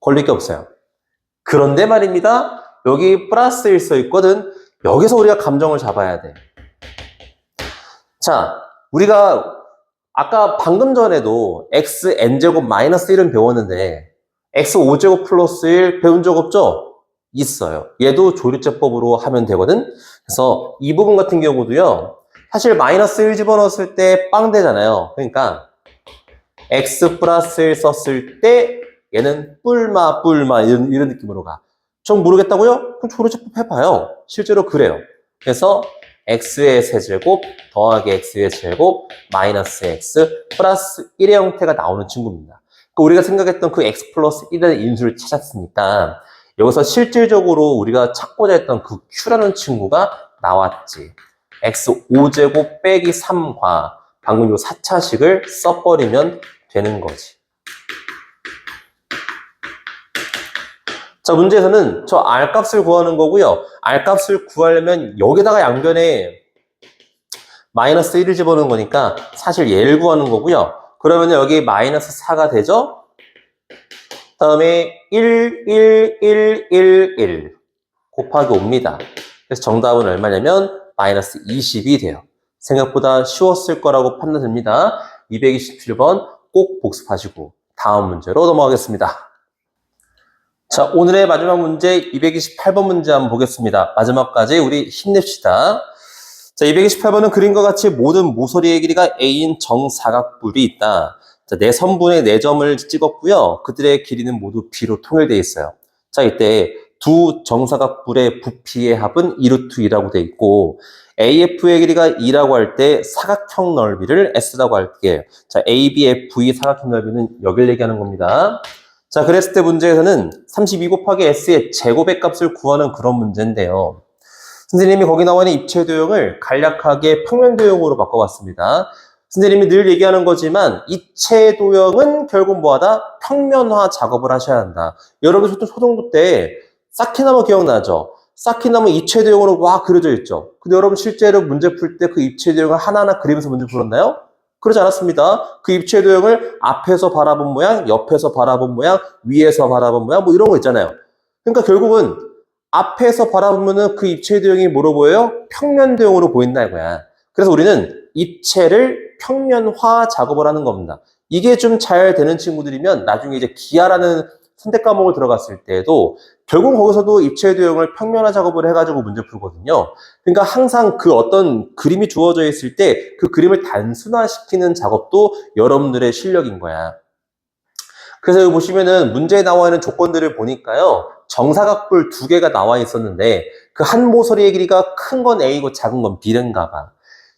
걸릴 게 없어요. 그런데 말입니다. 여기 플러스 1 써 있거든. 여기서 우리가 감정을 잡아야 돼. 자, 우리가 아까 방금 전에도 x n제곱 마이너스 1은 배웠는데 x 5제곱 플러스 1 배운 적 없죠? 있어요. 얘도 조리제법으로 하면 되거든. 그래서 이 부분 같은 경우도요. 사실 마이너스 1 집어넣었을 때 빵 되잖아요. 그러니까 x 플러스 1 썼을 때 얘는 뿔마 이런 느낌으로 가. 좀 모르겠다고요? 그럼 조리제법 해봐요. 실제로 그래요. 그래서 x의 세제곱 더하기 x의 제곱 마이너스 x 플러스 1의 형태가 나오는 친구입니다. 그러니까 우리가 생각했던 그 x 플러스 1의 인수를 찾았으니까 여기서 실질적으로 우리가 찾고자 했던 그 q라는 친구가 나왔지. x 5제곱 빼기 3과 방금 요 4차식을 써버리면 되는 거지. 자, 문제에서는 저 R 값을 구하는 거고요. R 값을 구하려면 여기다가 양변에 마이너스 1을 집어넣는 거니까 사실 얘를 구하는 거고요. 그러면 여기 마이너스 4가 되죠? 다음에 1, 1, 1, 1, 1 곱하기 5입니다. 그래서 정답은 얼마냐면 마이너스 20이 돼요. 생각보다 쉬웠을 거라고 판단됩니다. 227번 꼭 복습하시고 다음 문제로 넘어가겠습니다. 자, 오늘의 마지막 문제 228번 문제 한번 보겠습니다. 마지막까지 우리 힘냅시다. 자, 228번은 그림과 같이 모든 모서리의 길이가 A인 정사각뿔이 있다. 자, 네 선분의 4점을 찍었고요. 그들의 길이는 모두 B로 통일되어 있어요. 자, 이때 두 정사각뿔의 부피의 합은 2루트 2라고 되어 있고 AF의 길이가 2라고 할 때 사각형 넓이를 S라고 할게요. 자, ABF의 사각형 넓이는 여기를 얘기하는 겁니다. 자, 그랬을 때 문제에서는 32 곱하기 S의 제곱의 값을 구하는 그런 문제인데요. 선생님이 거기 나와 있는 입체도형을 간략하게 평면도형으로 바꿔봤습니다. 선생님이 늘 얘기하는 거지만 입체도형은 결국 뭐하다? 평면화 작업을 하셔야 한다. 여러분 초등부 때 쌓기나무 기억나죠? 쌓기나무 입체도형으로 와 그려져 있죠. 근데 여러분 실제로 문제 풀 때 그 입체도형을 하나하나 그리면서 문제 풀었나요? 그러지 않았습니다. 그 입체도형을 앞에서 바라본 모양, 옆에서 바라본 모양, 위에서 바라본 모양 뭐 이런 거 있잖아요. 그러니까 결국은 앞에서 바라보면은 그 입체도형이 뭐로 보여요? 평면도형으로 보인다 이거야. 그래서 우리는 입체를 평면화 작업을 하는 겁니다. 이게 좀 잘 되는 친구들이면 나중에 이제 기하라는 선택 과목을 들어갔을 때도 결국 거기서도 입체도형을 평면화 작업을 해가지고 문제 풀거든요. 그러니까 항상 그 어떤 그림이 주어져 있을 때 그 그림을 단순화시키는 작업도 여러분들의 실력인 거야. 그래서 여기 보시면은 문제에 나와 있는 조건들을 보니까요. 정사각뿔 2개가 나와 있었는데 그 한 모서리의 길이가 큰 건 A고 작은 건 B인가 봐.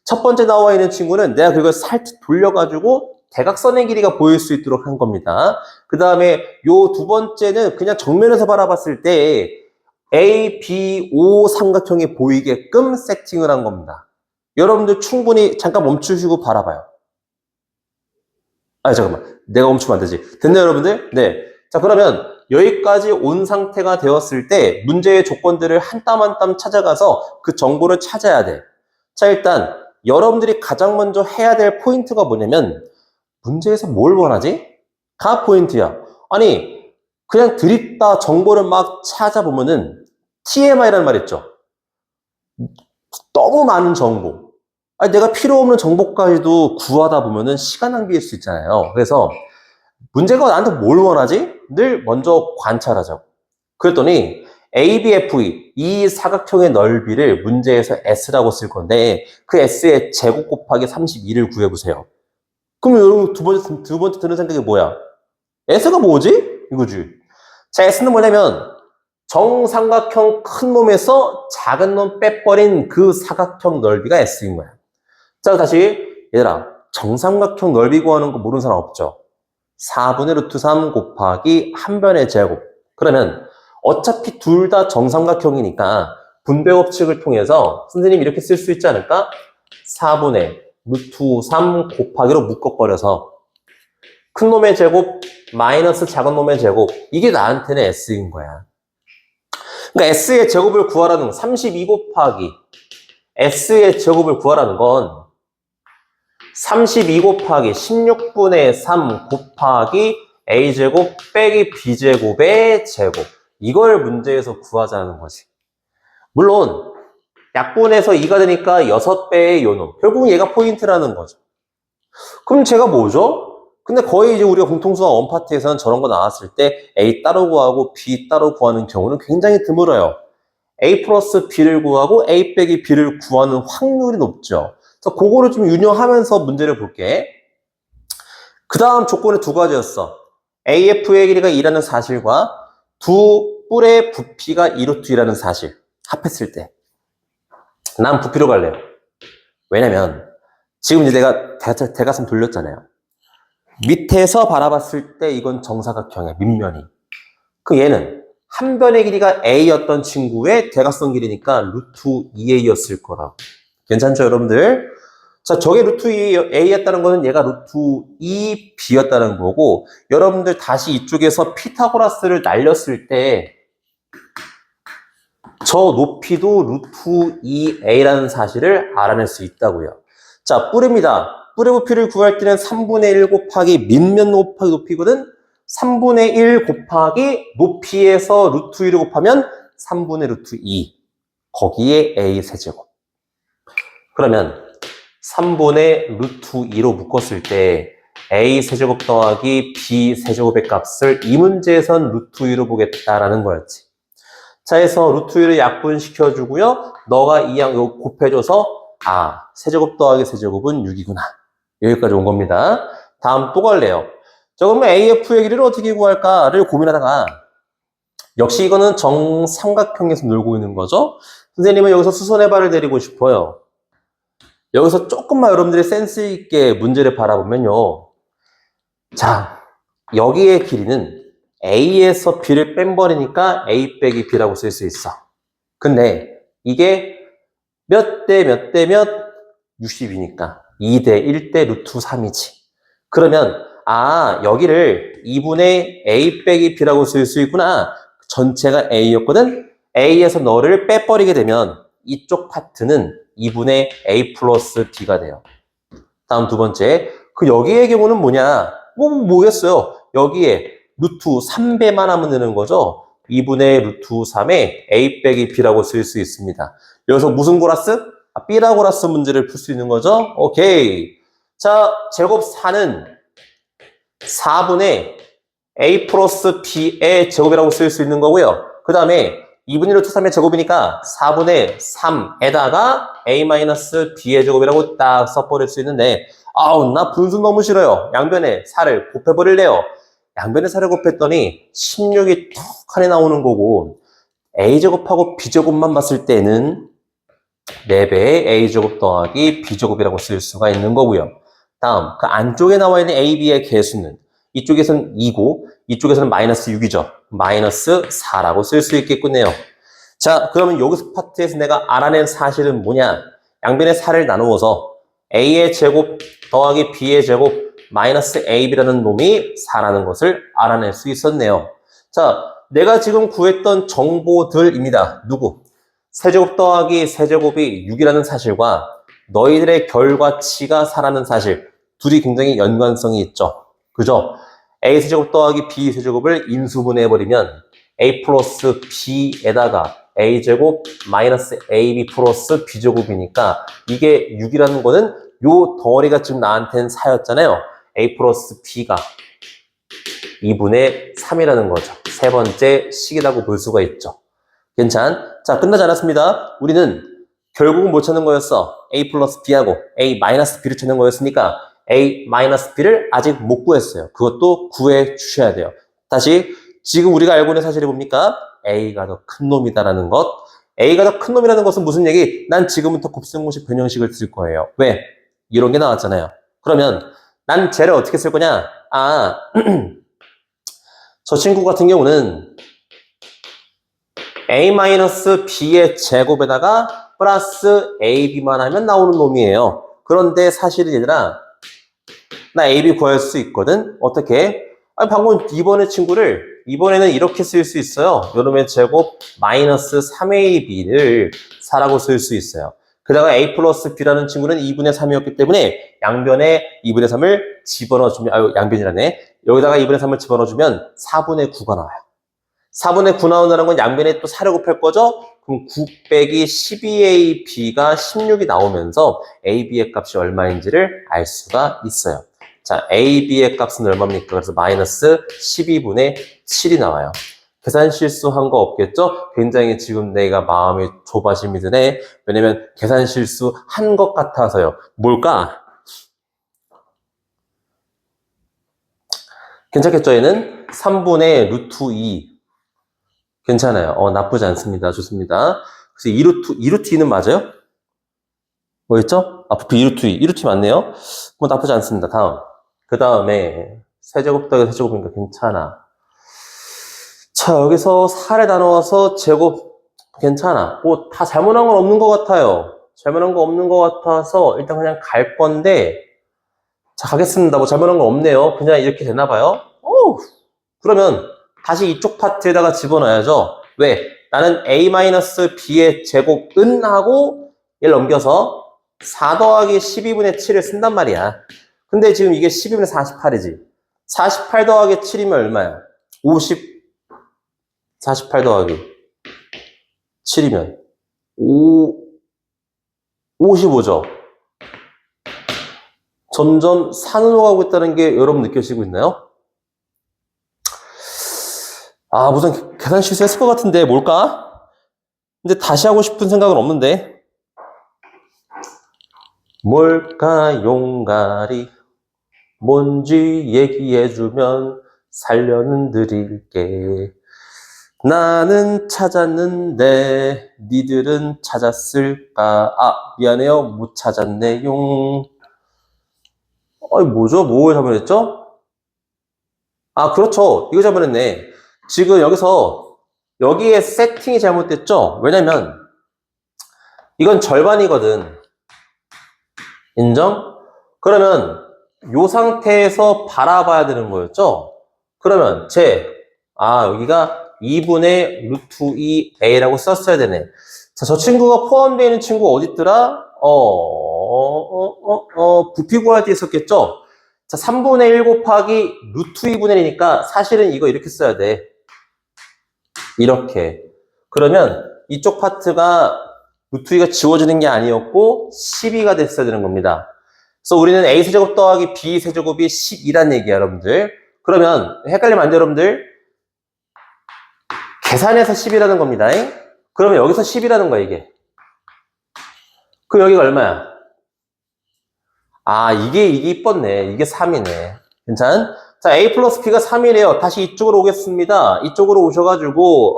첫 번째 나와 있는 친구는 내가 그걸 살짝 돌려가지고 대각선의 길이가 보일 수 있도록 한 겁니다. 그 다음에 요 두 번째는 그냥 정면에서 바라봤을 때 A, B, O 삼각형이 보이게끔 세팅을 한 겁니다. 여러분들 충분히 잠깐 멈추시고 바라봐요. 아, 잠깐만. 내가 멈추면 안 되지. 됐나요, 여러분들? 네. 자, 그러면 여기까지 온 상태가 되었을 때 문제의 조건들을 한 땀 한 땀 찾아가서 그 정보를 찾아야 돼. 자, 일단 여러분들이 가장 먼저 해야 될 포인트가 뭐냐면 문제에서 뭘 원하지? 가 포인트야. 아니, 그냥 드립다 정보를 막 찾아보면은 TMI라는 말 있죠. 너무 많은 정보. 아니, 내가 필요 없는 정보까지도 구하다 보면은 시간 낭비일 수 있잖아요. 그래서 문제가 나한테 뭘 원하지? 늘 먼저 관찰하자고. 그랬더니 ABFE, 이 사각형의 넓이를 문제에서 S라고 쓸 건데 그 S의 제곱 곱하기 32를 구해보세요. 그럼 여러분 두 번째 드는 생각이 뭐야? S가 뭐지? 이거지. 자, S는 뭐냐면 정삼각형 큰 놈에서 작은 놈 빼버린 그 사각형 넓이가 S인 거야. 자, 다시 얘들아, 정삼각형 넓이 구하는 거 모르는 사람 없죠? 4분의 루트 3 곱하기 한 변의 제곱. 그러면 어차피 둘 다 정삼각형이니까 분배 법칙을 통해서 선생님이 이렇게 쓸 수 있지 않을까? 4분의 루트 3 곱하기로 묶어버려서 큰 놈의 제곱 마이너스 작은 놈의 제곱, 이게 나한테는 S인 거야. 그러니까 S의 제곱을 구하라는 건 32 곱하기 S의 제곱을 구하라는 건 32 곱하기 16분의 3 곱하기 A제곱 빼기 B제곱의 제곱, 이걸 문제에서 구하자는 거지. 물론 약분해서 2가 되니까 6배의 요놈, 결국은 얘가 포인트라는 거죠. 그럼 제가 뭐죠? 근데 거의 이제 우리가 공통수학 원파트에서는 저런 거 나왔을 때 A 따로 구하고 B 따로 구하는 경우는 굉장히 드물어요. A 플러스 B를 구하고 A 빼기 B를 구하는 확률이 높죠. 그래서 그거를 좀 유념하면서 문제를 볼게. 그 다음 조건이 두 가지였어. AF의 길이가 2라는 사실과 두 뿔의 부피가 2루트 2라는 사실 합했을 때 난 부피로 갈래요. 왜냐면 지금 이제 내가 대각선 돌렸잖아요. 밑에서 바라봤을 때 이건 정사각형이야, 밑면이. 그 얘는 한 변의 길이가 A였던 친구의 대각선 길이니까 루트 2A였을 거라고. 괜찮죠, 여러분들? 자, 저게 루트 2A였다는 거는 얘가 루트 2B였다는 거고, 여러분들 다시 이쪽에서 피타고라스를 날렸을 때 저 높이도 루트 2a라는 사실을 알아낼 수 있다고요. 자, 뿌리입니다. 뿌리 부피를 구할 때는 3분의 1 곱하기 밑면 곱하기 높이거든. 3분의 1 곱하기 높이에서 루트 2를 곱하면 3분의 루트 2. 거기에 a 세제곱. 그러면 3분의 루트 2로 묶었을 때 a 세제곱 더하기 b 세제곱의 값을 이 문제에선 루트 2로 보겠다라는 거였지. 자, 해서 루트 2를 약분시켜주고요. 너가 이 양 곱해줘서 세제곱 더하기 세제곱은 6이구나. 여기까지 온 겁니다. 다음 또 갈래요. 자, 그러면 AF의 길이를 어떻게 구할까를 고민하다가 역시 이거는 정삼각형에서 놀고 있는 거죠. 선생님은 여기서 수선의 발을 내리고 싶어요. 여기서 조금만 여러분들이 센스 있게 문제를 바라보면요. 자, 여기의 길이는 A에서 B를 뺀버리니까 A 빼기 B라고 쓸 수 있어. 근데 이게 몇 대 몇 대 몇? 60이니까 2대 1대 루트 3이지. 그러면 여기를 2분의 A 빼기 B라고 쓸 수 있구나. 전체가 A였거든. A에서 너를 빼버리게 되면 이쪽 파트는 2분의 A 플러스 B가 돼요. 다음 두 번째. 여기의 경우는 뭐냐? 뭐겠어요? 여기에 루트 3배만 하면 되는 거죠. 2분의 루트 3에 A 빼기 B라고 쓸 수 있습니다. 여기서 무슨 고라스? 피라고라스 문제를 풀 수 있는 거죠. 오케이. 자, 제곱 4는 4분의 A 플러스 B의 제곱이라고 쓸 수 있는 거고요. 그 다음에 2분의 루트 3의 제곱이니까 4분의 3에다가 A 마이너스 B의 제곱이라고 딱 써버릴 수 있는데 나 분수 너무 싫어요. 양변에 4를 곱해버릴래요. 양변에 4를 곱했더니 16이 턱하니 나오는 거고 A제곱하고 B제곱만 봤을 때는 4배의 A제곱 더하기 B제곱이라고 쓸 수가 있는 거고요. 다음, 그 안쪽에 나와 있는 A, B의 개수는 이쪽에서는 2고 이쪽에서는 마이너스 6이죠. 마이너스 4라고 쓸 수 있겠군요. 자, 그러면 여기서 파트에서 내가 알아낸 사실은 뭐냐? 양변에 4를 나누어서 A의 제곱 더하기 B의 제곱 마이너스 AB라는 놈이 4라는 것을 알아낼 수 있었네요. 자, 내가 지금 구했던 정보들입니다. 누구? 세제곱 더하기 세제곱이 6이라는 사실과 너희들의 결과치가 4라는 사실 둘이 굉장히 연관성이 있죠. 그죠? A 세제곱 더하기 B 세제곱을 인수분해해버리면 A 플러스 B에다가 A제곱 마이너스 AB 플러스 B제곱이니까 이게 6이라는 거는 요 덩어리가 지금 나한테는 4였잖아요. A 플러스 B가 2분의 3이라는 거죠. 세 번째 식이라고 볼 수가 있죠. 자, 끝나지 않았습니다. 우리는 결국은 못 찾는 거였어. A 플러스 B하고 A 마이너스 B를 찾는 거였으니까 A 마이너스 B를 아직 못 구했어요. 그것도 구해 주셔야 돼요. 다시 지금 우리가 알고 있는 사실이 뭡니까? A가 더 큰 놈이다라는 것. A가 더 큰 놈이라는 것은 무슨 얘기? 난 지금부터 곱셈공식 변형식을 쓸 거예요. 왜? 이런 게 나왔잖아요. 그러면 난 쟤를 어떻게 쓸 거냐? 저 친구 같은 경우는 A-B의 제곱에다가 플러스 AB만 하면 나오는 놈이에요. 그런데 사실은 얘들아, 나 AB 구할 수 있거든? 어떻게? 방금 이번에는 이렇게 쓸 수 있어요. 요놈의 제곱 마이너스 3AB를 4라고 쓸 수 있어요. 게다가 A 플러스 B라는 친구는 2분의 3이었기 때문에 양변에 2분의 3을 집어넣어주면, 양변이라네. 여기다가 2분의 3을 집어넣어주면 4분의 9가 나와요. 4분의 9 나온다는 건 양변에 또 4를 곱할 거죠? 그럼 9 빼기 12AB가 16이 나오면서 AB의 값이 얼마인지를 알 수가 있어요. 자, AB의 값은 얼마입니까? 그래서 마이너스 12분의 7이 나와요. 계산 실수한 거 없겠죠? 굉장히 지금 내가 마음이 조바심이 드네. 왜냐면 계산 실수한 것 같아서요. 뭘까? 괜찮겠죠? 얘는 3분의 루트 2. 괜찮아요. 나쁘지 않습니다. 좋습니다. 그래서 2루트 2는 맞아요? 뭐였죠? 부피 2루트 2. 2루트 2 맞네요. 뭐 나쁘지 않습니다. 다음. 그 다음에 세제곱 더하기 세제곱이니까 괜찮아. 자, 여기서 4를 나누어서 제곱 괜찮아. 뭐 다 잘못한 건 없는 것 같아요. 잘못한 거 없는 것 같아서 일단 그냥 갈 건데 자, 가겠습니다. 뭐 잘못한 건 없네요. 그냥 이렇게 되나 봐요. 그러면 다시 이쪽 파트에다가 집어넣어야죠. 왜? 나는 a-b의 제곱은 하고 얘를 넘겨서 4 더하기 12분의 7을 쓴단 말이야. 근데 지금 이게 12분의 48이지. 48 더하기 7이면 얼마야? 50. 48 더하기 7이면 55죠. 점점 산으로 가고 있다는 게 여러분 느껴지고 있나요? 아, 무슨 계산 실수했을 것 같은데 뭘까? 근데 다시 하고 싶은 생각은 없는데. 뭘까 용가리 뭔지 얘기해주면 살려는 드릴게. 나는 찾았는데 니들은 찾았을까? 아, 미안해요, 못 찾았네용. 뭐죠? 뭘 잘못했죠? 아, 그렇죠. 이거 잘못했네. 지금 여기에 세팅이 잘못됐죠? 왜냐면 이건 절반이거든. 인정? 그러면 이 상태에서 바라봐야 되는 거였죠? 그러면 여기가 2분의 루트 2a라고 썼어야 되네. 자, 저 친구가 포함되어 있는 친구 어디 있더라? 부피 구할 때 있었겠죠? 자, 3분의 1 곱하기 루트 2분의 1이니까 사실은 이거 이렇게 써야 돼. 이렇게. 그러면 이쪽 파트가 루트 2가 지워지는 게 아니었고 12가 됐어야 되는 겁니다. 그래서 우리는 a세제곱 더하기 b세제곱이 12란 얘기야, 여러분들. 그러면 헷갈리면 안 돼요, 여러분들. 계산해서 10이라는 겁니다. 그러면 여기서 10이라는 거야, 이게. 그럼 여기가 얼마야? 아, 이게 이뻤네. 이게 3이네. 괜찮? 자, a 플러스 b가 3이래요. 다시 이쪽으로 오겠습니다. 이쪽으로 오셔가지고,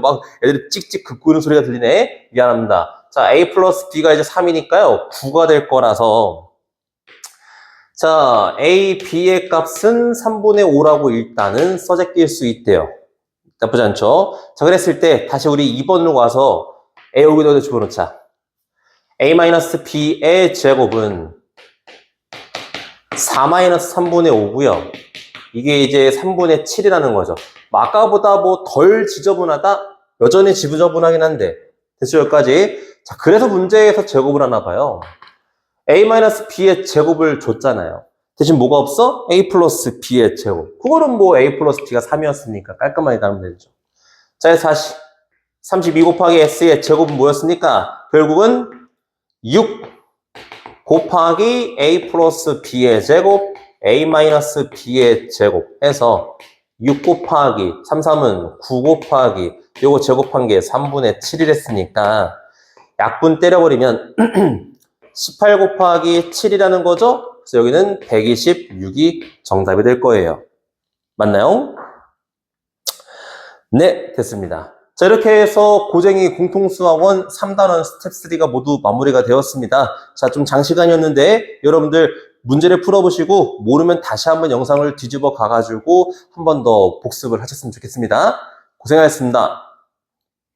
막 애들이 찍찍 긋고 소리가 들리네. 미안합니다. 자, a 플러스 b가 이제 3이니까요. 9가 될 거라서. 자, a, b의 값은 3분의 5라고 일단은 써제낄 수 있대요. 나쁘지 않죠? 자, 그랬을 때 다시 우리 2번으로 가서 a 여기다 집어넣자. a-b의 제곱은 4-3분의 5고요. 이게 이제 3분의 7이라는 거죠. 아까보다 뭐 덜 지저분하다? 여전히 지저분하긴 한데. 됐죠, 여기까지? 자, 그래서 문제에서 제곱을 하나 봐요. a-b의 제곱을 줬잖아요. 대신 뭐가 없어? a 플러스 b의 제곱. 그거는 뭐 a 플러스 b가 3이었으니까 깔끔하게 나누면 되죠. 자, 다시 32 곱하기 s의 제곱은 뭐였습니까? 결국은 6 곱하기 a 플러스 b의 제곱, a 마이너스 b의 제곱 해서 6 곱하기 33은 9 곱하기 요거 제곱한 게 3분의 7이랬으니까 약분 때려버리면 18 곱하기 7이라는 거죠? 그래서 여기는 126이 정답이 될 거예요. 맞나요? 네, 됐습니다. 자, 이렇게 해서 고쟁이 공통수학원 3단원 스텝 3가 모두 마무리가 되었습니다. 자, 좀 장시간이었는데 여러분들 문제를 풀어보시고 모르면 다시 한번 영상을 뒤집어 가가지고 한 번 더 복습을 하셨으면 좋겠습니다. 고생하셨습니다.